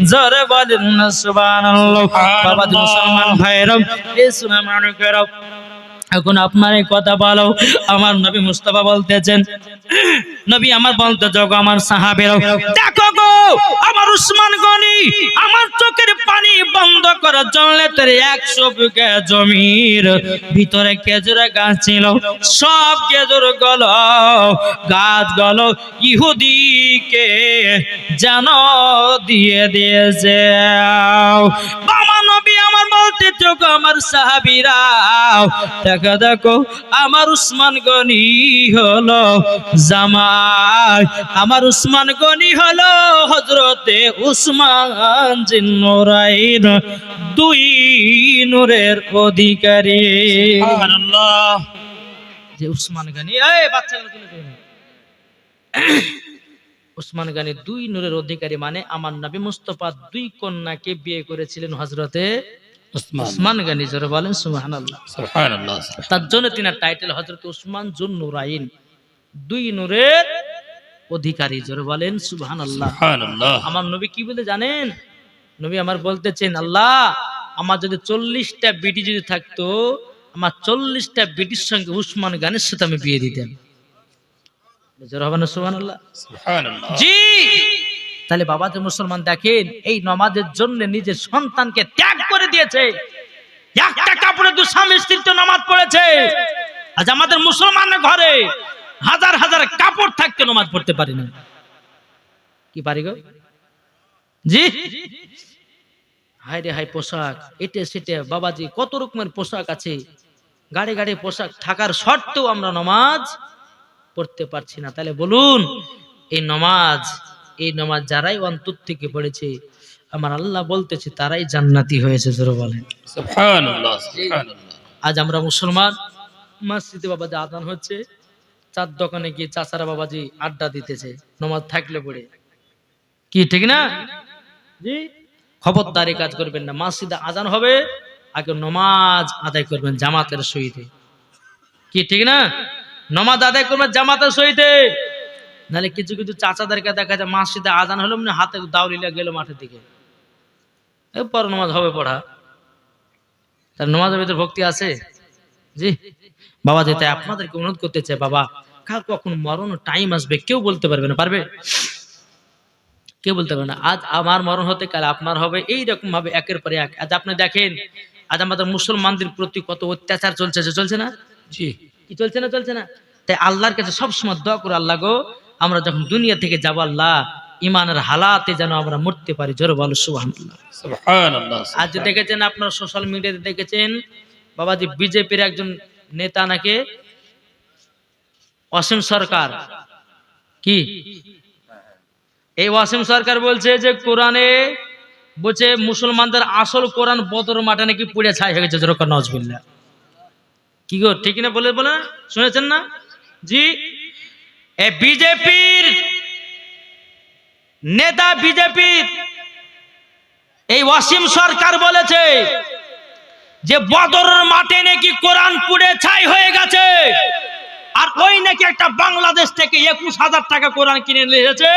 জোরে বলেন না সুবহানাল্লাহ। বাবা মুসলমান ভাইরা, এই সুনা মানিকেরা, এখন আপনার এই কথা বলো। আমার নবী মুস্তাফা বলতেছেন, নবী আমার বলতে যোগ আমার সাহাবীরা, দেখো গো আমার উসমান গনি আমার চোখের পানি বন্ধ করার জন্য তোর 100 বিঘা জমির ভিতরে খেজুরের গাছ ছিল, সব খেজুর গুলো গাছ গুলো ইহুদিকে জানো দিয়ে দিয়েছে। আমার নবী আমার বলতে যোগ আমার সাহাবীরা, দেখো দেখো আমার উসমান গনি হলো জামাই, আমার উসমান গনি হলো হযরতে উসমান জিন্নুরাইন, 2 নূরের অধিকারী। সুবহানাল্লাহ। যে উসমান গনি, এই বাচ্চাগুলো তুলে দিন। উসমান গনি 2 নূরের অধিকারী, মানে আমার নবী মুস্তাফা 2 কন্যাকে বিয়ে করেছিলেন হযরতে উসমান উসমান গনি, জোরে বলেন সুবহানাল্লাহ। সুবহানাল্লাহ তার জন্য তিনার টাইটেল হযরত উসমান জুন নুরাইন, দুই নূরের অধিকারী, জোরে বলেন সুবহানাল্লাহ। সুবহানাল্লাহ আমার নবী কি বলে জানেন? নবী আমার বলতেছেন, আল্লাহ আমার যদি 40টা বিটি যদি থাকতো, আমার 40টা বিটির সঙ্গে উসমান গানের সাথে আমি বিয়ে দিতাম। জোরে হবে না সুবহানাল্লাহ? সুবহানাল্লাহ জি। তাহলে বাবা যে মুসলমান দেখেন, এই নামাজের জন্য নিজের সন্তানকে ত্যাগ করে দিয়েছে। একটা কাপড়ে দু স্বামী স্ত্রী তো নামাজ পড়েছে। আজ আমাদের মুসলমানের ঘরে হাজার হাজার কাপড় থাকতে নামাজ পড়তে পারি না। কি পারি গো? জি। হায় রে হায়, পোশাক এটে সেটে বাবাজি কত রকমের পোশাক আছে, গাড়ি গাড়ি পোশাক থাকার সত্ত্বেও আমরা নামাজ পড়তে পারছি না। তাহলে বলুন, এই নামাজ যারাই অন্তর থেকে পড়েছে, আমার আল্লাহ বলতেছে তারাই জান্নাতি হয়েছে। জোরে বলেন সুবহানাল্লাহ সুবহানাল্লাহ আজ আমরা মুসলমান, মসজিদে বাবাজি আজান হচ্ছে, চার দোকানে গিয়ে চাচারা বাবাজি আড্ডা দিতেছে নামাজ থাকলে পড়ে। কি ঠিক না? জি। খবরদারি কাজ করবেন না। মসজিদে আজান হবে, আগে নামাজ আদায় করবেন জামাতের সহিতে। কি ঠিক না? নামাজ আদায় করবেন জামাতের সহিতে। নাহলে কিছু কিছু চাচাদেরকে দেখা যায় মসজিদে আজান হলো মানে হাতে দাউলিলা গেল মাঠের দিকে, এরপর নামাজ হবে পড়া। তার নামাজের ভিতরে ভক্তি আছে? জি বাবা, যেটা আপনাদেরকে অনুরোধ করতে চাই, বাবা কার কখন মরণ টাইম আসবে কেউ বলতে পারবে না। পারবে? কেউ বলতে পারবে না। আজ আমার মরণ হতে কাল আপনার হবে, এইরকম ভাবে একের পরে এক। আজ আপনি দেখেন, আজ আমাদের মুসলমানদের প্রতি কত অত্যাচার চলছে, চলছে না? জি কি চলছে না? চলছে না? তাই আল্লাহর কাছে সবসময় দোয়া করে, আল্লাহ গো আমরা যখন দুনিয়া থেকে যাবো, আল্লাহ ইমানের হালাতে যেন আমরা মরতে পারি। জোরে বলো সুবহানাল্লাহ। সুবহানাল্লাহ আজ দেখেছেন আপনারা সোশ্যাল মিডিয়াতে দেখেছেন, বাবাজি বিজেপির একজন নেতা নাকি অসীম সরকার, কি এই অসীম সরকার বলছে যে কোরআনে বলছে মুসলমানদের আসল কোরআন বদর মাঠে নাকি পুড়ে ছাই হয়ে গেছে। জোরে নাউজুবিল্লাহ। কি গো ঠিক না? বলে বলে শুনেছেন না? জি। এই বিজেপির নেতা, বিজেপির এই অসীম সরকার বলেছে যে বদরের মাঠে নাকি কোরআন পুড়ে ছাই হয়ে গেছে, আর ওই নাকি একটা বাংলাদেশ থেকে 21,000 টাকা কোরআন কিনে নিয়ে এসেছে।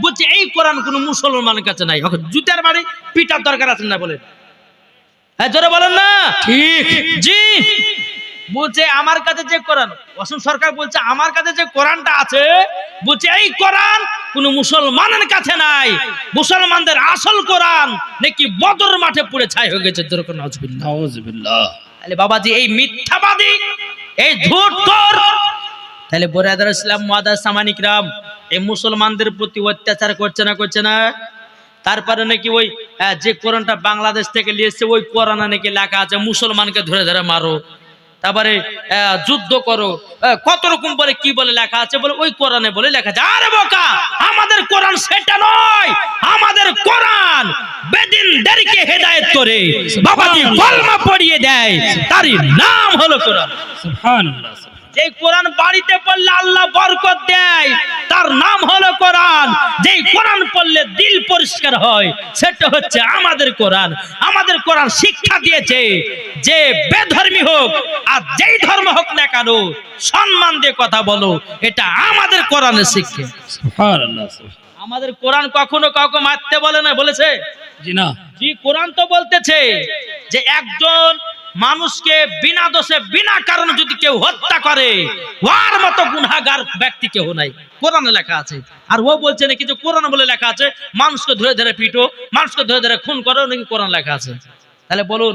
বলছে এই কোরআন কোন মুসলমানের কাছে নাই। জুতার বাড়ি পিটার দরকার আছে না? বলেন হ্যাঁ, জোরে বলেন না ঠিক? জি। বলছে আমার কাছে যে কোরআন, অসীম সরকার বলছে আমার কাছে যে কোরআনটা আছে, বলছে এই কোরআন কোন মুসলমানের কাছে নাই। মুসলমানদের আসল কোরআন নাকি বদর মাঠে পুড়ে ছাই হয়ে গেছে। নাউজুবিল্লাহ। তাহলে বাবাজি এই মিথ্যাবাদী, এই ঝুটখোর, তাহলে বরাদার ইসলাম মুআদ্দাস সামানিকরাম এই মুসলমানদের প্রতি অত্যাচার করছে না? করছে না? তারপরে নাকি ওই যে কোরআনটা বাংলাদেশ থেকে নিয়েছে, ওই কোরআনে নাকি লেখা আছে মুসলমানকে ধরে ধরে মারো, তারপরে যুদ্ধ করো, কত রকম বলে কি বলে লেখা আছে, বলে ওই কোরআনে বলে লেখা আছে। আরে বোকা, আমাদের কোরআন সেটা নয়। আমাদের কোরআন বেদিনদেরকে হেদায়েত করে বাবাজি কলমা পড়িয়ে দেয়, তারই নাম হলো কোরআন। সুবহানাল্লাহ যেই কোরআন বাড়িতে পড়লে আল্লাহ বরকত দেয়, তার নাম হলো কোরআন। যেই কোরআন পড়লে দিল পরিষ্কার হয়, সেটা হচ্ছে আমাদের কোরআন। আমাদের কোরআন শিক্ষা দিয়েছে যে বেধর্মী হোক আর যেই ধর্ম হোক না কেন, সম্মান দিয়ে কথা বলো, এটা আমাদের কোরআনের শিক্ষা। সুবহানাল্লাহ আমাদের কোরআন কখনো কাউকে মারতে বলে না, বলেছে? জি না। জি। কোরআন তো বলতেছে যে একজন মানুষকে বিনা দোষে বিনা কারণে যদি কেউ হত্যা করে, ওর মতো গুনাহগার ব্যক্তি কেউ নাই, কোরআনে লেখা আছে। আর ও বলছে নাকি যে কোরআন বলে লেখা আছে মানুষকে ধরে ধরে পিটো, মানুষকে ধরে ধরে খুন করো, নাকি কোরআন লেখা আছে। তাহলে বলুন,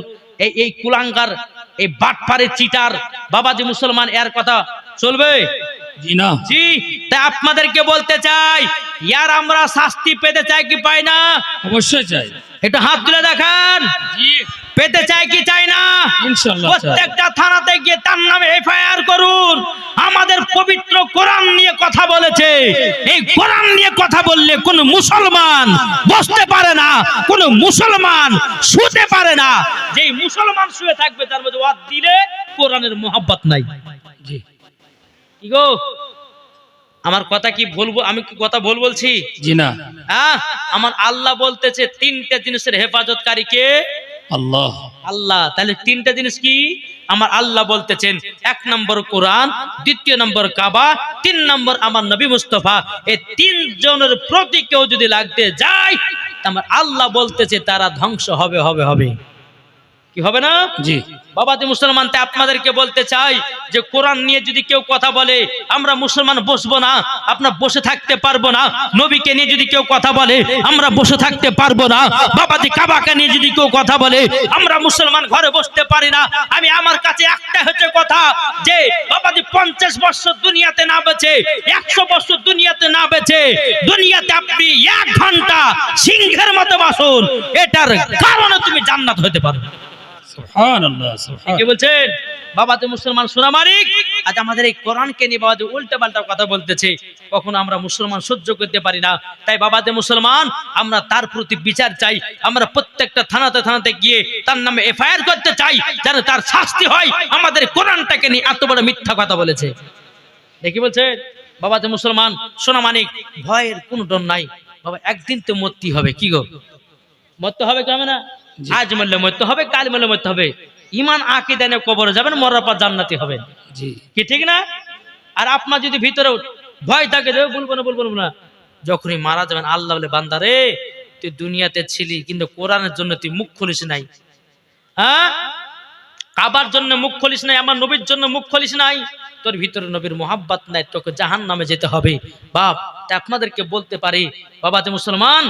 এই কুলাঙ্গার, এই বাটপারে চিটার বাবাজি মুসলমান, এর কথা চলবে? জি না। জি। তাই আপনাদেরকে বলতে চাই, ইয়ার আমরা শাস্তি পেতে চাই কি পাই না? অবশ্যই চাই। একটু হাত তুলে দেখান। জি পেতে চাই কি চাই না? ইনশাআল্লাহ চাই। প্রত্যেকটা থানাতে গিয়ে তার নামে এফআইআর করুন। আমাদের পবিত্র কোরআন নিয়ে কথা বলেছে, এই কোরআন নিয়ে কথা বললে কোন মুসলমান বসতে পারে না, কোন মুসলমান শুতে পারে না। যেই মুসলমান শুয়ে থাকবে তার মধ্যে ওয়াদ দিলে কোরআনের মোহাব্বত নাই। জি। কি গো, আমার কথা কি বলবো? আমি কি কথা ভুল বলছি? জি না। আমার আল্লাহ বলতেছে তিনটে জিনিসের হেফাজতকারী কে? আল্লাহ। আল্লাহ। তাহলে তিনটা জিনিস কি আমার আল্লাহ বলতেছেন? এক নম্বর কোরআন, দ্বিতীয় নম্বর কাবা, তিন নম্বর আমার নবী মুস্তাফা। এই তিনজনের প্রতি কেউ যদি লাগতে যায়, আমার আল্লাহ বলতেছে তারা ধ্বংস হবে হবে হবে। কি হবে না? জি। বাবাজি মুসলমান, তাই আপনাদেরকে বলতে চাই যে কোরআন নিয়ে যদি কেউ কথা বলে, আমরা মুসলমান বসবো না, আপনার বসে থাকতে পারবো না। নবীকে নিয়ে যদি কেউ কথা বলে, আমরা বসে থাকতে পারবো না। বাবাজি কাবাকে নিয়ে যদি কেউ কথা বলে, আমরা মুসলমান ঘরে বসতে পারি না। আমি আমার কাছে একটা হচ্ছে কথা যে বাবাজি 50 বছর দুনিয়াতে না বেঁচে, 100 বছর দুনিয়াতে না বেঁচে, দুনিয়াতে আপনি 1 ঘন্টা সিংহের মতো বাসুন, এটার কারণে তুমি জান্নাত হতে পারবে। সুবহানাল্লাহ, কি সুবহানাল্লাহ। বলছেন বাবাতে মুসলমান সোনা মানিক? আজ আমাদের এই কোরআনকে নিয়ে বাবাতে উল্টা পাল্টা কথা বলতেছে, কখনো আমরা মুসলমান সহ্য করতে পারি না। তাই বাবাতে মুসলমান, আমরা তার প্রতি বিচার চাই। আমরা প্রত্যেকটা থানাতে থানাতে গিয়ে তার নামে এফআইআর করতে চাই, যেন তার শাস্তি হয়। আমাদের কোরআনটাকে নিয়ে এত বড় মিথ্যা কথা বলেছে। দেখি বলছে বাবাতে মুসলমান সোনা মানিক, ভয়ের কোনো ডর নাই বাবা, একদিন তো মরতে হবে। কি গো, মরতে হবে কেন না? আজ মরলে মরতে হবে, কাল মরলে মরতে হবে। ইমান আকীদা নিয়ে কবরে যাবেন, মরার পর জান্নাতি হবেন। জি। কি ঠিক না? আর আপনার যদি ভিতরে ভয় থাকে যে বলবো না, যখনই মারা যাবেন আল্লাহ বলে, বান্দারে তুই দুনিয়াতে ছিলি কিন্তু কোরআনের জন্য তুই মুখ খুলিস নাই, হ্যাঁ, কাবার জন্য মুখ খুলিস নাই, আমার নবীর জন্য মুখ খুলিস নাই, তোর ভিতরে নবীর মোহাব্বত নাই, তোকে জাহান্নামে যেতে হবে। বাপ, তা আপনাদেরকে বলতে পারি বাবাজি মুসলমান,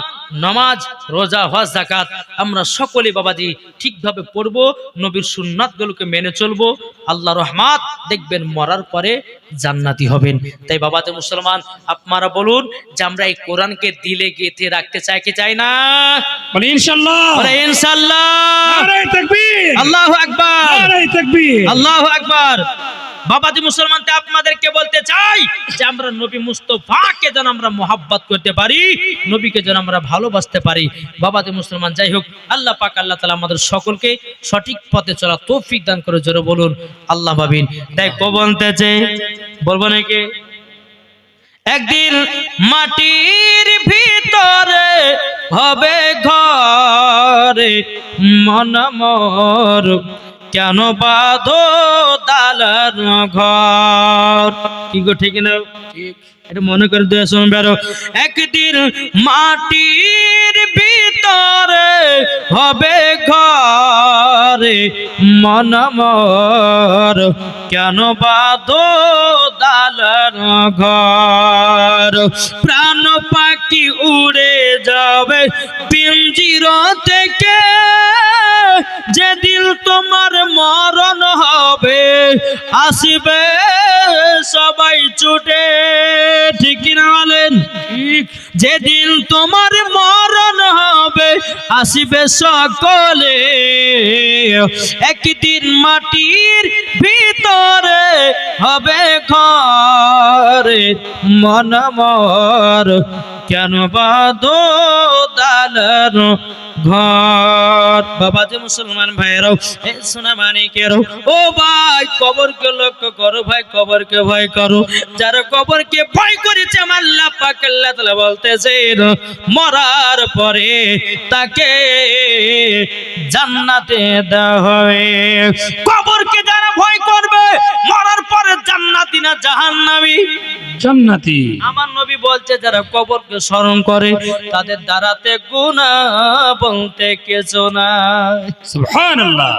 নামাজ, রোজা, হজ, যাকাত আমরা সকলেই বাবাজি ঠিকভাবে পড়বো, নবীর সুন্নাতগুলোকে মেনে চলবো, আল্লাহ রহমত দেখবেন, মরার পরে জান্নাতি হবেন। তাই বাবাজি মুসলমান, আপনারা বলুন যে আমরা এই কোরআনকে দিলে গেঁথে রাখতে চাই কি চাই না? বলে ইনশাআল্লাহ। বলে ইনশাআল্লাহ। নারে তাকবীর, আল্লাহু আকবার, নারে তাকবীর, আল্লাহু আকবার। বাবাজি মুসলমান, তে আপনাদেরকে বলতে চাই যে আমরা নবী মুস্তাফাকে যেন আমরা মোহাব্বত করতে পারি, নবীকে যেন আমরা ভালোবাসতে পারি। বাবাজি মুসলমান, যাই হোক, আল্লাহ পাক আল্লাহ তাআলা আমাদের সকলকে সঠিক পথে চলা তৌফিক দান করে। জোরে বলুন আল্লাহ ভাবিন। তাই কো বলতেছে, বলবো নাকি? একদিন মাটির ভিতরে হবে ঘরে, মন মোর কেন বাঁধো দালান ঘর। কি গো, ঠিক না? ঠিক। এটা মনে করে দুয়া শুনবে আরো। একদিন মাটির ভিতরে হবে ঘরে, মন মোর কেন বাঁধো দালান ঘর। প্রাণ পাখি উড়ে যাবে পিঞ্জির থেকে, যেদিন তোমার মরণ হবে আসিবে সবাই ছুটে। ঠিক না বলেন? যেদিন তোমার মরণ হবে আসিবে সকলে, একদিন মাটির ভিতরে হবে ঘরে, মন মোর কেন বাঁধো দালান ঘর। বাবাজি মুসলমান ভাইরাও, এ সোনা মানিকেরও, ও ভাই, কবরকে লক্ষ্য করো ভাই, কবরকে ভয় করো। যারা কবরকে ভয় করেছে আমার আল্লাহ পাক আল্লাহ তাআলা বলতেছেন, মরার পরে তাকে জান্নাতে দেওয়া হবে। কবরকে যারা ভয় করবে, মরার পরে জান্নাতি না জাহান্নামী? জান্নাতি। আমার নবী বলছে যারা কবরকে স্মরণ করে তাদের দ্বারাতে গুনাহ বলতে কিছু নাই। সুবহানাল্লাহ।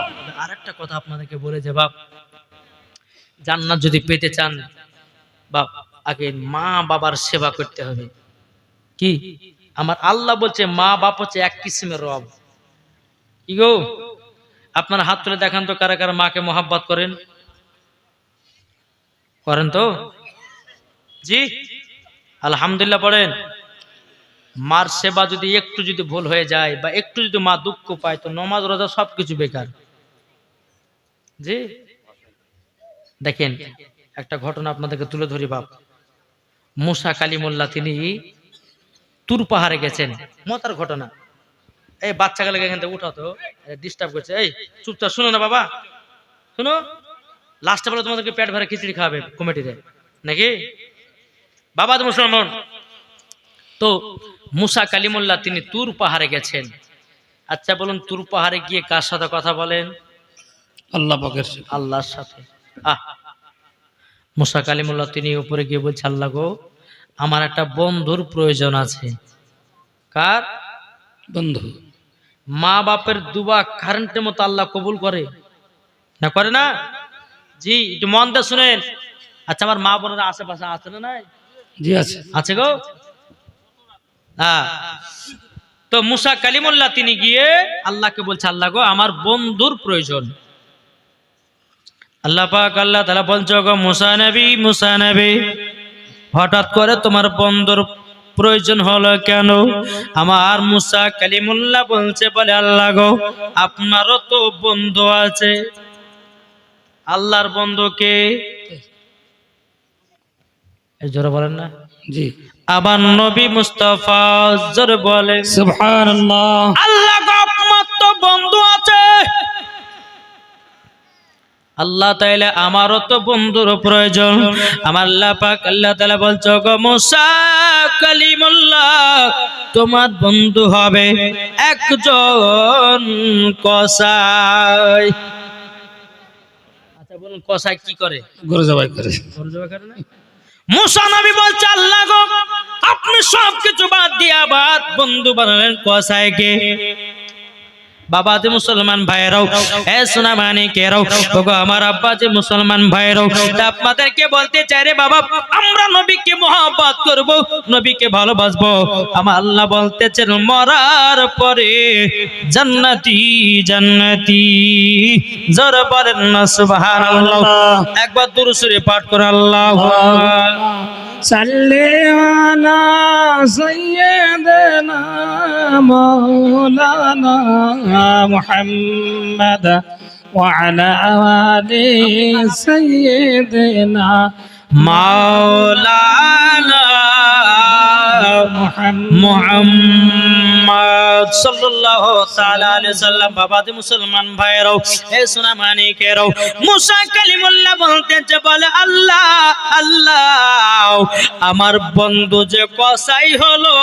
আরেকটা কথা আপনাদেরকে বলে যে বাপ, জান্নাত যদি পেতে চান বাপ, আগে মা বাবার সেবা করতে হবে। কি আমার আল্লাহ বলছে মা বাপ হচ্ছে এক কিসিমের রব। কি গো, আপনারা হাত তুলে দেখান তো কারা কারা মাকে মোহাব্বত করেন? করেন তো? জি, আলহামদুলিল্লাহ পড়েন। মার সেবা যদি একটু যদি ভুল হয়ে যায় বা একটু যদি মা দুঃখ পায়, তো নমাজ রোজা সবকিছু বেকার। জি, দেখেন একটা ঘটনা আপনাদেরকে তুলে ধরি বাপ। মুসা কালিমুল্লাহ তিনি তুর পাহাড়ে গেছেন, মতার ঘটনা। এই বাচ্চাগুলোকে এখান থেকে উঠাতো, ডিস্টার্ব করছে। এই চুপচাপ শুনো না বাবা, শুনো। লাস্টে বলে তোমাদেরকে পেট ভরে খিচড়ি খাওয়াবে কমিটিতে, নাকি? বাবা তো মুসলমান। তো মুসা কালিমুল্লাহ তিনি তুর পাহাড়ে গেছেন, আচ্ছা বলুন, তুর পাহাড়ে গিয়ে কার সাথে কথা বলেন? আল্লাহ পাকের সাথে। আল্লাহর সাথে। মুসা কালিমুল্লাহ তিনি উপরে গিয়ে বলছে, আল্লাহ গো, আমার একটা বন্ধুর প্রয়োজন আছে। কার? বন্ধু। মা বাপের দুবা কারেন্টের মতো আল্লাহ কবুল করে না, করে না? জি, একটু মন দিয়ে শুনেন। আচ্ছা, আমার মা বোনেরা আশেপাশে আছে না? নাই? জি আছে। আছে গো। হ্যাঁ। তো মুসা কালিমুল্লাহ তিনি গিয়ে আল্লাহকে বলছে, আল্লাহ গো, আমার বন্ধুর প্রয়োজন। আল্লাহ পাক আল্লাহ তাআলা বলছে, গো মুসা নবী, হঠাৎ করে তোমার বন্ধুর প্রয়োজন হলো কেন? আমার মুসা কালিমুল্লাহ বলছে, বলে আল্লাহ গো, আপনারও তো বন্ধু আছে। আল্লাহর বন্ধু কে? এই জোরে বলেন না। জি। আবার নবী মুস্তাফা, জোরে বলেন সুবহানাল্লাহ। আল্লাহ গো, আপনার তো বন্ধু আছে। আল্লাহ তাআলা আমারও তো বন্ধুর প্রয়োজন। আমার আল্লাহ পাক আল্লাহ তাআলা বলছো, গো মুসা কালিমুল্লাহ, তোমার বন্ধু হবে একজন কসাই। আচ্ছা বলুন, কসাই কি করে? গরু জবাই করে। গরু জবাই করে না? মুসা নবী বলছে, আল্লাহ গো, আপনি সবকিছু বাদ দিয়ে আবার বন্ধু বানালেন কসাইকে। বাবা যে মুসলমান ভাইরাও, এ সোনা মানিকেরাও, ওগো আমার আব্বা যে মুসলমান ভাইরাও, আপনাদেরকে বলতে চাই রে বাবা, আমরা নবীকে মহব্বত করব, নবীকে ভালোবাসবো। আমার আল্লাহ বলতেছেন, মরার পরে জান্নাতি জান্নাতি। জোরে বলেন না সুবহানাল্লাহ। একবার দুরূদ শরীফ পাঠ করে আল্লাহু আকবার। সাল্লি আলা সাইয়্যিদিনা মাওলানা মুহাম্মাদ ওয়া আলা আলি সাইয়্যিদিনা মাওলানা মুহাম্মদ সাল্লাল্লাহু তাআলা আলাইহি সাল্লাম। বাবা যে মুসলমান ভাইরাও, এ সোনা মানিকেরাও, মুসা কালিমুল্লাহ বলতেছে, বলে আল্লাহ আল্লাহ, আমার বন্ধু যে কসাই হলো,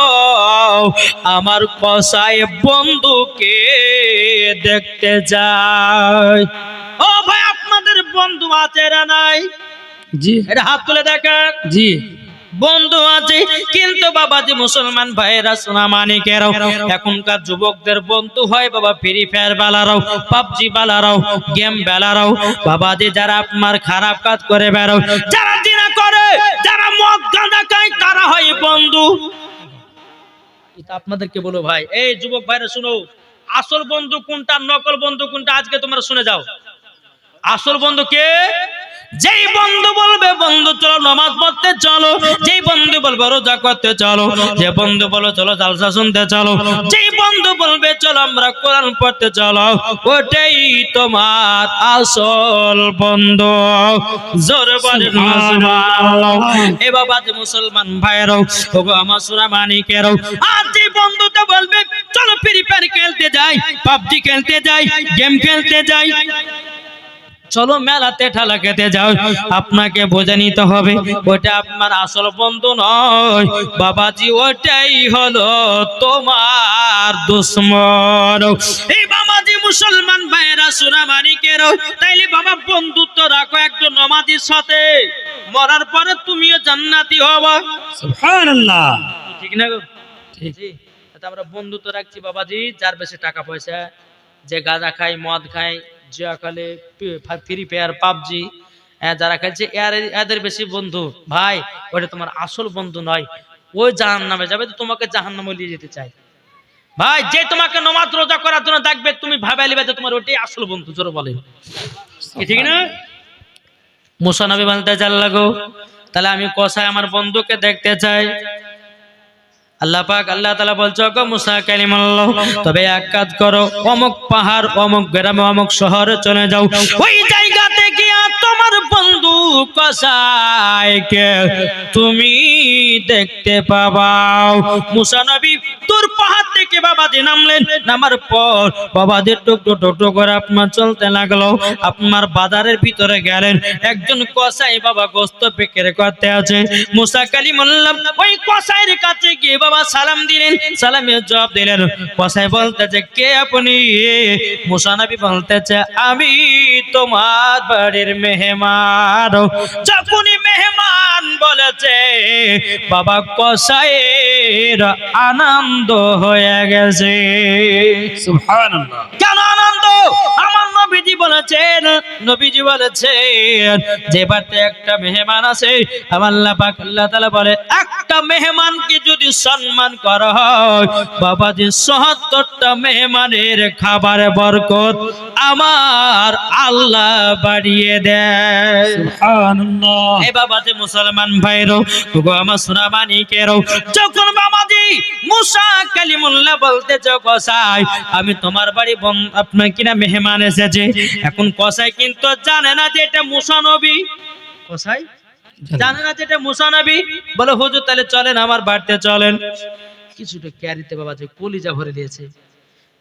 আমার কসাই বন্ধুকে দেখতে যায়। ও ভাই, আপনাদের বন্ধু আছে না নাই? জি এটা হাত তুলে দেখেন। জি বন্ধু আছে, কিন্তু বাবাজি মুসলমান ভাইয়েরা, সোনা মানিকেরাও, এখনকার যুবকদের বন্ধু হয় বাবা ফ্রি ফায়ার বালারাও, পাবজি বালারাও, গেম বেলারাও। বাবাজি যারা আপনার খারাপ কাজ করে বেড়াও, যারা জিনা করে, যারা মদ গাঁজা খায়, তারা হয় বন্ধু। এটা আপনাদেরকে বলো ভাই, এই যুবক ভাইরা শুনো, আসল বন্ধু কোনটা, নকল বন্ধু কোনটা, আজকে তোমরা শুনে যাও। আসল বন্ধু কে? যেই বন্ধু বলবে, বন্ধু চলো নামাজ পড়তে চলো, যেই বন্ধু বলবে রোজা করতে চলো, যে বন্ধু বলো চলো জালসা শুনতে চলো, যেই বন্ধু বলবে চলো আমরা কোরআন পড়তে চলো, ওটাই তোমার আসল বন্ধু। জোরে বলেন সুবহানাল্লাহ। এ বাবা যে মুসলমান ভাইরাও, ওগো আমার সোনা মানিকেরাও, আর যে বন্ধুটা বলবে চলো ফ্রি ফায়ার খেলতে যাই, পাবজি খেলতে যাই, গেম খেলতে যাই, চলো মেলাতে ঠেলা খেতে যাও, আপনাকে বোঝে নিতে হবে ওটা আপনার আসল বন্ধু নয় বাবাজি, ওটাই হলো তোমার দুশ্মন। এই বাবাজি মুসলমান ভাইয়েরা, সোনা মানিকেরাও, তাইলে বাবা বন্ধুত্ব রাখো একজন নামাজীর সাথে, মরার পরে তুমিও জান্নাতি হবা। সুবহানাল্লাহ। ঠিক না গো? ঠিক। আমরা বন্ধুত্ব রাখছি বাবাজি, যার বেশি টাকা পয়সা, যে গাঁজা খায়, মদ খায়, জুয়া খেলে, ফ্রি ফায়ার, পাবজি, যারা খেলছে, এদের বেশি বন্ধু ভাই। ওটা তোমার আসল বন্ধু নয়, ওই জাহান্নামে যাবে, তো তোমাকে জাহান্নামে নিয়ে যেতে চাই ভাই। যে তোমাকে নামাজ রোজা করার জন্য দেখবে, তুমি ভাবে আলিবে যে তোমার ওটাই আসল বন্ধু। জোরে বলে ঠিক না? মুসা নবী বলতে জাল্লা গো, তাহলে আমি কসাই আমার বন্ধুকে দেখতে চাই। আল্লাহ পাক আল্লাহ তাআলা বলছো, গো মুসা কালিমুল্লাহ, তবে এক কাজ করো, অমুক পাহাড়, অমুক গ্রামে, অমুক শহরে চলে যাও, ওই জায়গাতে গিয়ে তোমার বন্ধু কসাইকে তুমি দেখতে পাবাও। মুসা নবী দূর পাহাড় থেকে বাবাজি নামলেন। নামার পর বাবাজি টুকটো করে আপনার চলতে লাগলো। আপনার বাজারের ভিতরে গেলেন, একজন কসাই বাবা গোস্ত বিক্রি করতে আছে। মুসা কালিমুল্লাহ ওই কসাইয়ের কাছে গিয়ে বাবা সালাম দিলেন, সালামের জবাব দিলেন। কসাই বলতেছে, কে আপনি? মুসা নবী বলতেছে, আমি তোমার বাড়ির মেহমান। যখনই মেহমান বলেছে বাবা কসাইয়ের আনন্দ হয়ে গেছে। সুবহানাল্লাহ। কেন আনন্দ? আমার নবীজি বলেছেন, নবীজি বলেছেন যে বাড়িতে একটা মেহমান আছে, আমার আল্লাহ পাক আল্লাহ তাআলা বলে একটা মেহমানকে যদি সম্মান করা হয় বাবাজি ৭৭টা মেহমানের খাবারের বরকত আমার আল্লাহ বাড়িয়ে দেয়। সুবহানাল্লাহ। এই বাবাজি মুসলমান ভাইরো, গো আমার সোনা মানিকেরো, যখন বাবাজি মুসা কালিমুল্লাহ বলতেছে, কসাই আমি তোমার বাড়ি আপনার কিনা মেহমান এসেছে। এখন কসাই কিন্তু জানে না যে এটা মুসা নবী। কসাই জানে না যে এটা মুসা নবী। বলে, হুজুর তাহলে চলেন আমার বাড়িতে চলেন। কিছুটা ক্যারিতে বাবাজি কলিজা ভরে দিয়েছে।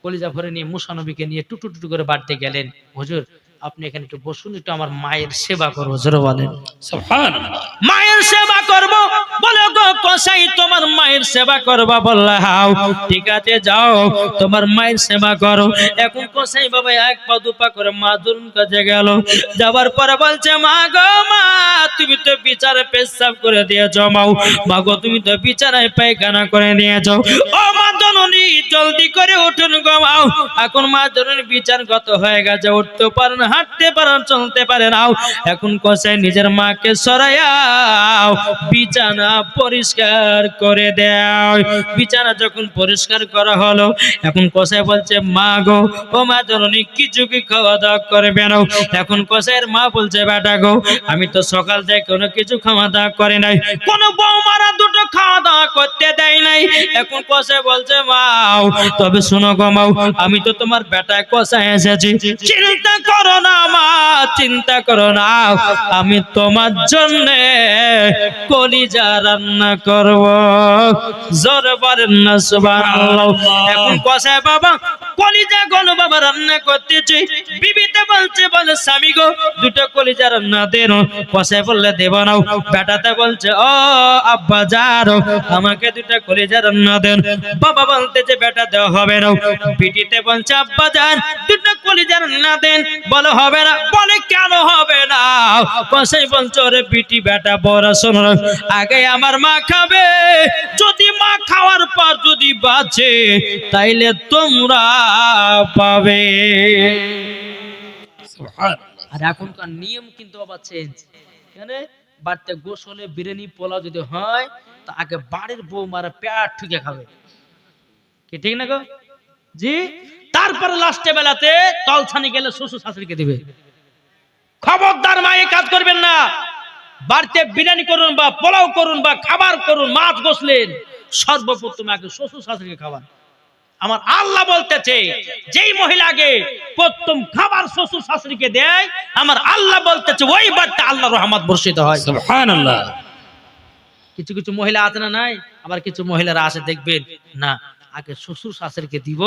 কলিজা ভরে নিয়ে মুসা নবীকে নিয়ে টুটু টুটু করে বাড়িতে গেলেন। হুজুর আপনি এখানে একটু বসুন, একটু আমার মায়ের সেবা করবো। জোরে বলেন সুবহানাল্লাহ। মায়ের সেবা করব। বলে, গো কসাই তোমার মায়ের সেবা করবা? বললে, হাও ঠিক আছে যাও তোমার মায়ের সেবা করো। এখন কসাই বাবা এক পা দুপা করে মাদুর কাছে গেল। যাবার পরে বলছে, মা গো মা, তুমি তো বিচারে পেশাব করে দিয়েছ। মা গো তুমি তো বিচারায় পায়খানা করে দিয়েছ। ও মা জননী জলদি করে উঠুন গো মা। এখন মা জননী বিচারগত হয়ে গেছে, উঠতে পারেন, হাঁটতে পারেন, চলতে পারে না। এখন কসাই নিজের মাকে সরাইয়াও বিছানা পরিষ্কার করে দেয়। বিছানা যখন পরিষ্কার করা হলো, এখন কসাই বলছে, মা গো ও মা জননী কিছু কি খাওয়া দাওয়া করবে না? এখন কসাইয়ের মা বলছে, বেটা গো আমি তো সকাল থেকে কোনো কিছু খাওয়া দাওয়া করে নাই, কোনো বৌমারা দুটো খাওয়া দাওয়া করতে দেয় নাই। এখন কসাই বলছে, মাও তবে শোনো গো মাও, আমি তো তোমার বেটা কসাই এসেছি, চিন্তা করো না মা, চিন্তা করো না, আমি তোমার জন্য কলিজা রান্না করব। জোরে বলেন না সুবহানাল্লাহ। এখন কসাই বাবা কলিজা গণ বাবা রান্না করতেছে। বিবিতে বলছে, বলে স্বামী গো দুটো কলিজা রান্না দেন। কসাই বললে, দেব না। বেটাতে বলছে, ও আব্বা জান আমাকে দুটো কলিজা রান্না দেন। বাবা বলতেছে, বেটা দেওয়া হবে না। বিটিতে বলছে, আব্বা জান দুটো কলিজা রান্না দেন। বলে, হবে না। বলে, কেন হবে না? কসাই বলছে, ওরে বিটি বেটা বড় শোনো, আগে আমার মা খাবে, যদি মা খাওয়ার পর যদি বাঁচে তাইলে তোমরা পাবে। সুবহানাল্লাহ। আর এখনকার নিয়ম কিন্তু বাবা চেঞ্জ। এখানে বাড়িতে গোসলে বিরিয়ানি পোলাও যদি হয় তা আগে বাড়ির বউ মারা পেট ঠুকে খাবে, কি ঠিক না গো? জি। তারপরে লাস্টে বেলাতে তলছানি গেলে শ্বশুর শাশুড়িকে দিবে। খবরদার মা এই কাজ করবেন না। বাড়িতে বিরিয়ানি করুন বা পোলাও করুন বা খাবার করুন, মাছ গোসলেন, সর্বপ্রথম আগে শ্বশুর শাশুড়িকে খাবার। আমার আল্লাহ বলতেছে, যেই মহিলাকে প্রথম খাবার শ্বশুর শাশুড়িকে দেয়, আমার আল্লাহ বলতেছে ওই বাড়িতে আল্লাহর রহমত বর্ষিত হয়। সুবহানাল্লাহ। কিছু কিছু মহিলা আছে না, নাই? আবার কিছু মহিলারা আছে দেখবেন, না আগে শ্বশুর শাশুড়িকে দিব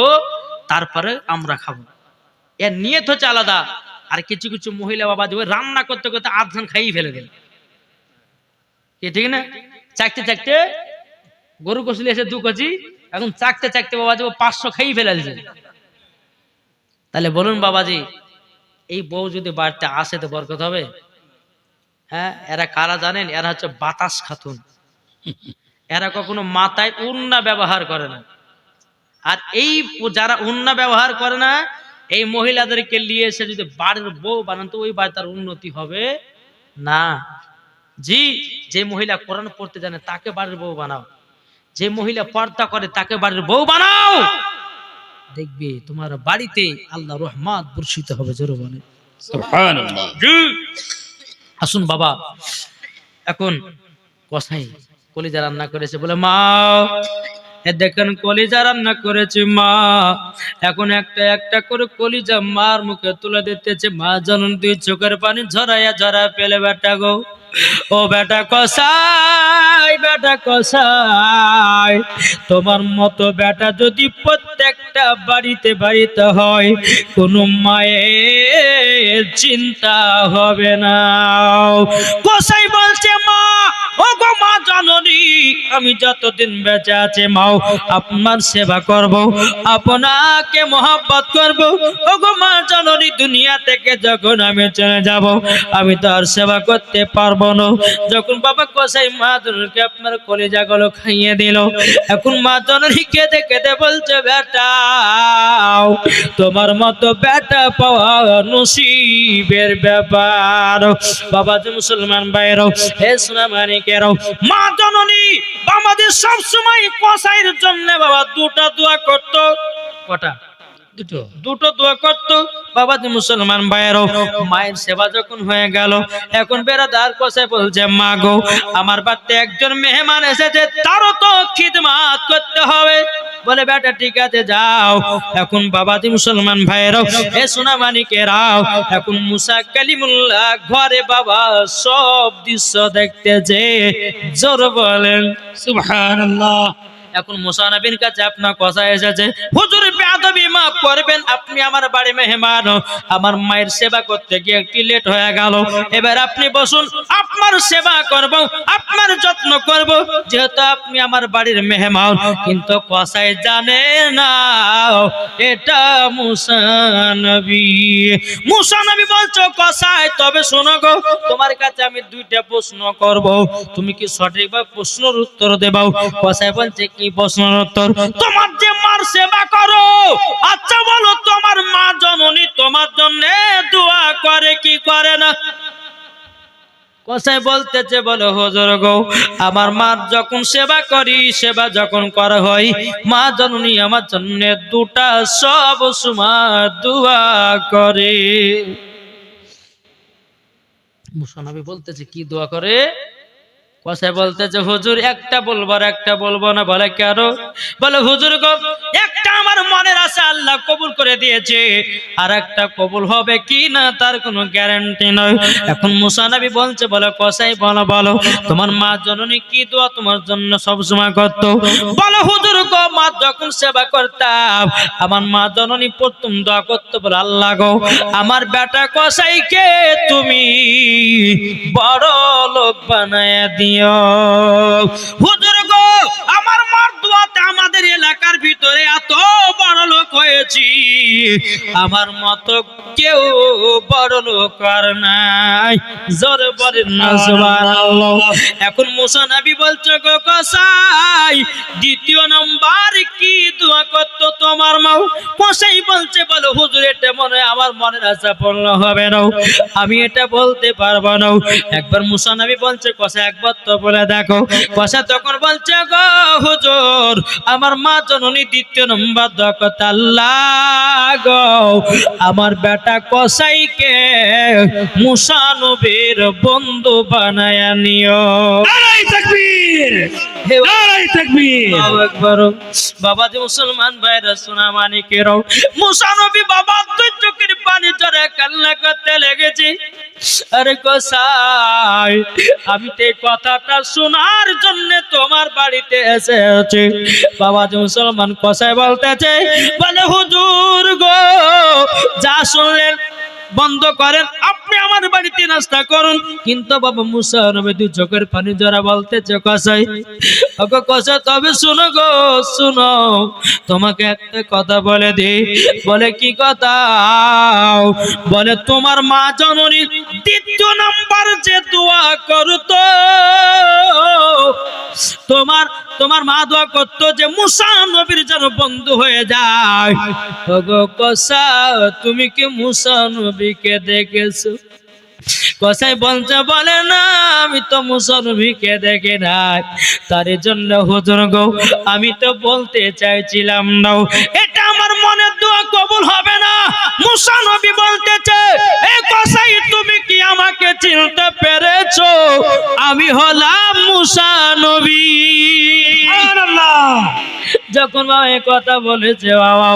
তারপরে আমরা খাবো, এর নিয়ত হচ্ছে আলাদা। আর কিছু কিছু মহিলা বাবা যে রান্না করতে করতে আধখান খাইয়ে ফেলে দেন, কি ঠিক না? চাকতে চাকতে গরু গোসলে এসে 2 কেজি, এখন চাকতে চাকতে বাবা যে 500 খাইয়ে ফেলেছে। তাহলে বলুন বাবাজি, এই বউ যদি বাড়িতে আসে তো বরকত হবে? হ্যাঁ, এরা কারা জানেন? এরা হচ্ছে বাতাস খাতুন। এরা কখনো মাথায় উন্না ব্যবহার করে না। আর এই যারা উন্না ব্যবহার করে না, এই মহিলাদেরকে নিয়ে এসে যদি বাড়ির বউ বানান তো ওই বাড়ি তার উন্নতি হবে না। জি, যে মহিলা কোরআন পড়তে জানে তাকে বাড়ির বউ বানাও, যে মহিলা পর্দা করে তাকে বাড়ির বউ বানাও, দেখবে তোমার বাড়িতে আল্লাহ রহমত বর্ষিত হবে। জোরে বলে সুবহানাল্লাহ। জি। আসুন বাবা, এখন কসাই কলিজা রান্না করেছে, বলে মা এ দেখেন কলিজা রান্না করেছি মা। এখন একটা একটা করে কলিজা মার মুখে তুলে দিতেছে। মা জানুন 2 চোখের পানি ঝরাইয়া ঝরা পেলে বেটা গো। ও বেটা কসাই তোমার মতো বেটা যদি প্রত্যেকটা বাড়িতে বাড়িতে হয় কোনো মায়ের চিন্তা হবে না। কসাই বলছে মা, ও গো মা জননী, আমি যতদিন বেঁচে আছি মাও আপনার সেবা করব, আপনাকে মহব্বত করব। ও গো মা জননী, দুনিয়া থেকে যখন আমি চলে যাব আমি তো আর সেবা করতে পারবো না। যখন বাবা কসাই মা জননীকে আপনার কলিজাগুলো খাইয়ে দিল, এখন মা জননী কেঁদে কেঁদে বলছে বেটা, তোমার মতো বেটা পাওয়া নসিবের ব্যাপার। বাবা যে মুসলমান ভাইরাও, হে সোনা মানিকেরাও, মা জননী আমাদের সব সময় কসাইয়ের জন্য বাবা দুটো দোয়া করতো। কটা? দুটো দোয়া করতো। বাবা যে মুসলমান ভাইয়েরও, মায়ের সেবা যখন হয়ে গেল, এখন বেরাদার কসাই বলছে মা গো, আমার বাড়িতে একজন মেহমান এসেছে, তারও তো খিদমাত করতে হবে। বলে বেটা ঠিক আছে যাও। এখন বাবাজি মুসলমান ভাইয়েরাও, এ সোনা মানিকেরাও, এখন মুসা কালিমুল্লাহ ঘরে বাবা সব দৃশ্য দেখতেছে। জোর বলেন সুবহানাল্লাহ। এখন মুসা নবীর কাছে আপনার কসাই এসেছে, হুজুর বেয়াদবি মাফ করবেন, আপনি আমার বাড়ি মেহমান, আমার মায়ের সেবা করতে গিয়ে একটু লেট হয়ে গেল, এবার আপনি বসুন, আপনার সেবা করব, আপনার যত্ন করব, যেহেতু আপনি আমার বাড়ির মেহমান। কিন্তু কসাই জানে না এটা মুসা নবী। মুসা নবী বলছো কসাই, তবে শোনো গো, তোমার কাছে আমি দুইটা প্রশ্ন করব, তুমি কি সঠিকভাবে প্রশ্নের উত্তর দেবা? কসাই বলছে কি প্রশ্নের উত্তর? তোমার যে মার সেবা করো, আচ্ছা বলো তোমার মা জননী তোমার জন্য দোয়া করে কি করে না? কসাই বলতেছে, বলো হুজুর গো, আমার মার যখন সেবা করি, সেবা যখন করা হয়, মা জননী আমার জন্য দুটা সব সময় দোয়া করে। মুসা নবী বলতেছে কি দোয়া করে? কসাই বলতেছে হুজুর একটা বলবো আর একটা বলবো না। বলে কেন? বলে হুজুর গো, একটা আমার মনের আশা আল্লাহ কবুল করে দিয়েছে, আর একটা কবুল হবে কি না তার কোনো গ্যারান্টি নয়। এখন মুসা নবী বলছে, বলে কসাই বলো বলো, তোমার মা জননী কি দোয়া তোমার জন্য সব সময় করত? বলে হুজুর গো, মা যখন সেবা করতাম, আমার মা জননী প্রথম দোয়া করতো, বলে আল্লাহ গো, আমার বেটা কসাইকে তুমি বড় লোক বানায়া দিও। হুজুর গো, আমার মার দোয়াতে আমাদের এলাকার ভিতরে এত বড় লোক হয়েছি, আমার মতো কেউ বড় লোক আর নাই। জোরে বলেন না সুবহানাল্লাহ। এখন মুসা নবী বলছে গো কসাই, দ্বিতীয় নাম্বার কি দোয়া করতো তোমার মা? কসাই বলছে, বলো হুজুর, এটা মনে আমার মনের আশা পূর্ণ হবে না, আমি এটা বলতে পারবো না। একবার মুসা নবী বলছে কসাই একবার তো বলে দেখো। কসাই তখন বলছে গো হুজুর, আমার মা জননী দ্বিতীয় নম্বর দোয়া করতে, আল্লাহ গো, আমার বেটা কসাইকে মুসা নবীর বন্ধু বানায়া নিও। নারায়ে তাকবীর, নারায়ে তাকবীর। আল্লাহু আকবার। বাবা যে মুসলমান ভাইরা সোনা মানিকেরাও, মুসা নবী বাবা দুই চোখের পানি ঝরে কান্না করতে লেগেছে। আরে কসাই, আমি তো এই কথাটা শোনার জন্য তোমার বাড়িতে এসেছি। বাবা যে মুসলমান কসাই বলতেছে, বলে হুজুর গো, যা শুনলেন বন্ধ করেন, আপনি আমার বাড়িতে নাস্তা করুন। কিন্তু বাবা মুসা নবী দুই চোখের পানি জরা বলতেছে কসাই, ওগো কসাই, তবে শুনো গো শুনো, তোমাকে একটা কথা বলে দিই। বলে কি কথা? বলে তোমার মা জননী দ্বিতীয় নাম্বার যে দোয়া করতো, তোমার মা দোয়া করতো যে মুসা নবীর যেন বন্ধু হয়ে যায়। ওগো কসাই, তুমি কি মুসা নবীকে দেখেছো? কসাই বলছে, বলে না, আমি তো মুসা নবীকে দেখি নাই। তার জন্য হুজুর গো, আমি তো বলতে চাইছিলাম না, এটা আমার মনের দোয়া কবুল হবে না। মুসা নবী বলতেছে, এ কসাই, তুমি কি আমাকে চিনতে পেরেছো? আমি হলাম মুসা নবী। সুবহানাল্লাহ। যখন বাবা এই কথা বলেছে বাবা,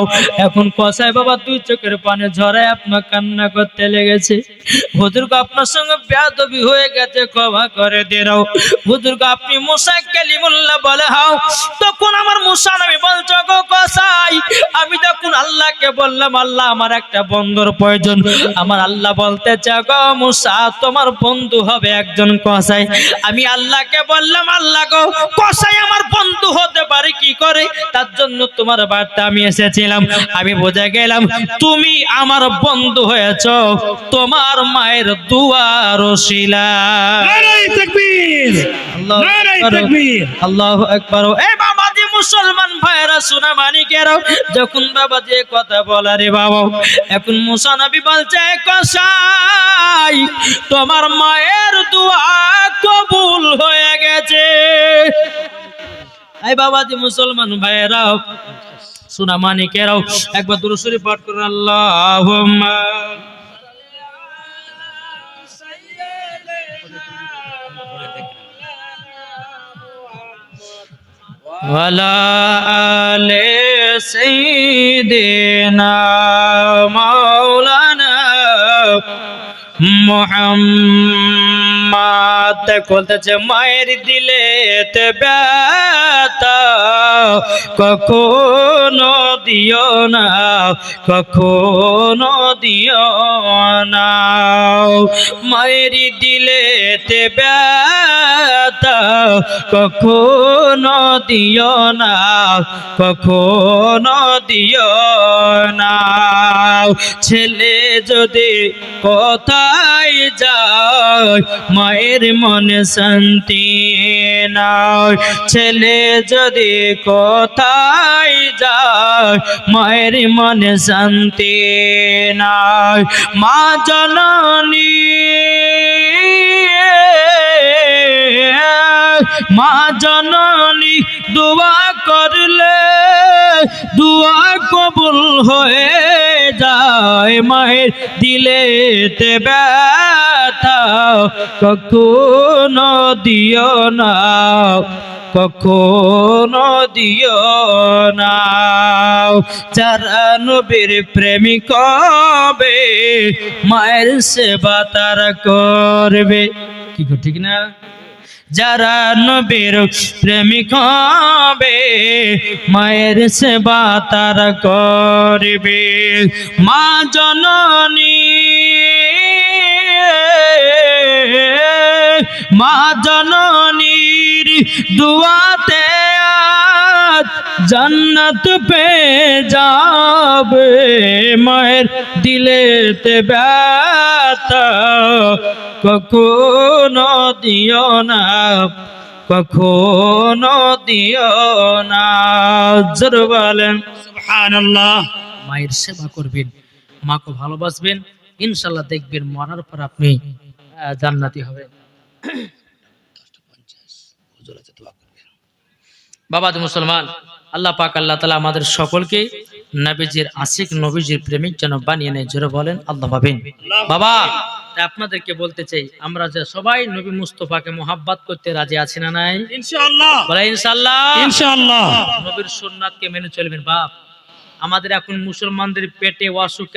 এখন কসাই বাবা দুই চোখের পানি ঝরায় আপনার কান্না করতে লেগেছে। হুজুর গো, আপনার সঙ্গে বেয়াদবি হয়ে গেছে, ক্ষমা করে দিও। হুজুর গো, আপনি মুসা কালিমুল্লাহ বলে হাও। তখন আমার মুসা নবী বলছো, গো কসাই, আমি যখন আল্লাহকে বললাম আল্লাহ আমার একটা বন্ধুর প্রয়োজন, আমার আল্লাহ বলতে চাও গো মুসা তোমার বন্ধু হবে একজন কসাই। আমি আল্লাহকে বললাম আল্লাহ গো, কসাই আমার বন্ধু হতে পারে কি করে? তার জন্য তোমার বার্তা আমি এসেছিলাম। আমি বুঝে গেলাম তুমি আমার বন্ধু হয়েছো তোমার মায়ের দুয়ার ওসিলা। নারায়ে তাকবীর, নারায়ে তাকবীর। আল্লাহু আকবার। এই বাবাজি মুসলমান ভাইরা শোনা মানিকেরাও, যখন বাবাজি কথা বলা রে বাবা, এখন মুসা নবী বলছে কসাই তোমার মায়ের দোয়া কবুল হয়ে গেছে। এই বাবাজি মুসলমান ভাইরাও শোনা মানিকেরাও, একবার দুরূদ শরীফ পাঠ করুন। আল্লাহুম্মা ওয়ালা আলে সাইয়্যিদিনা মাওলানা মুহাম্মদ। বলতেছে মায়ের দিলেতে ব্যথা কখনো দিও না, কখনো দিও না। মায়ের দিলেতে ব্যথা কখনো দিও না, কখনো দিও না। ছেলে যদি কোথায় যায় মায়ের মনে শান্তি নাই, ছেলে যদি কোথায় যায় মায়ের মনে শান্তি নাই। মা জননী, মা জননী দোয়া করলে দোয়া কবুল হয়ে যায়। মায়ের দিলেতে ব্যথা কখনো দিও না, কখনো দিও না। যারা নবীর প্রেমিক হবে মায়ের সেবা তারা করবে। কি গো ঠিক না? যারা নবীর প্রেমিক হবে মায়ের সেবা তারা করবে। মা জননী, মা জননীর দুয়াতে আজ জান্নাত পেয়ে যাবে। মায়ের দিলেতে ব্যথা কখনো দিও না, কখনো দিও না। জোর বলেন সুবহানাল্লাহ। মায়ের সেবা করবেন, মাকে ভালোবাসবেন, ইনশাআল্লাহ দেখবেন মরার পর আপনি জান্নাতি হবেন। বাবা মুসলমান, আল্লাহ পাক আল্লাহ তাআলা আমাদের সকলকে নবীজির আশিক, নবীজির প্রেমিক যেন বানিয়ে নেয়। জোরে বলেন আল্লাহ পাবেন। বাবা আপনাদেরকে বলতে চাই, আমরা যে সবাই নবী মুস্তাফাকে মোহাব্বত করতে রাজি আছি না নাই? ইনশাআল্লাহ, বলে ইনশাআল্লাহ। ইনশাআল্লাহ। নবীর সুন্নাতকে মেনে চলবেন। বাপ আমাদের এখন মুসলমানদের পেটে অসুখ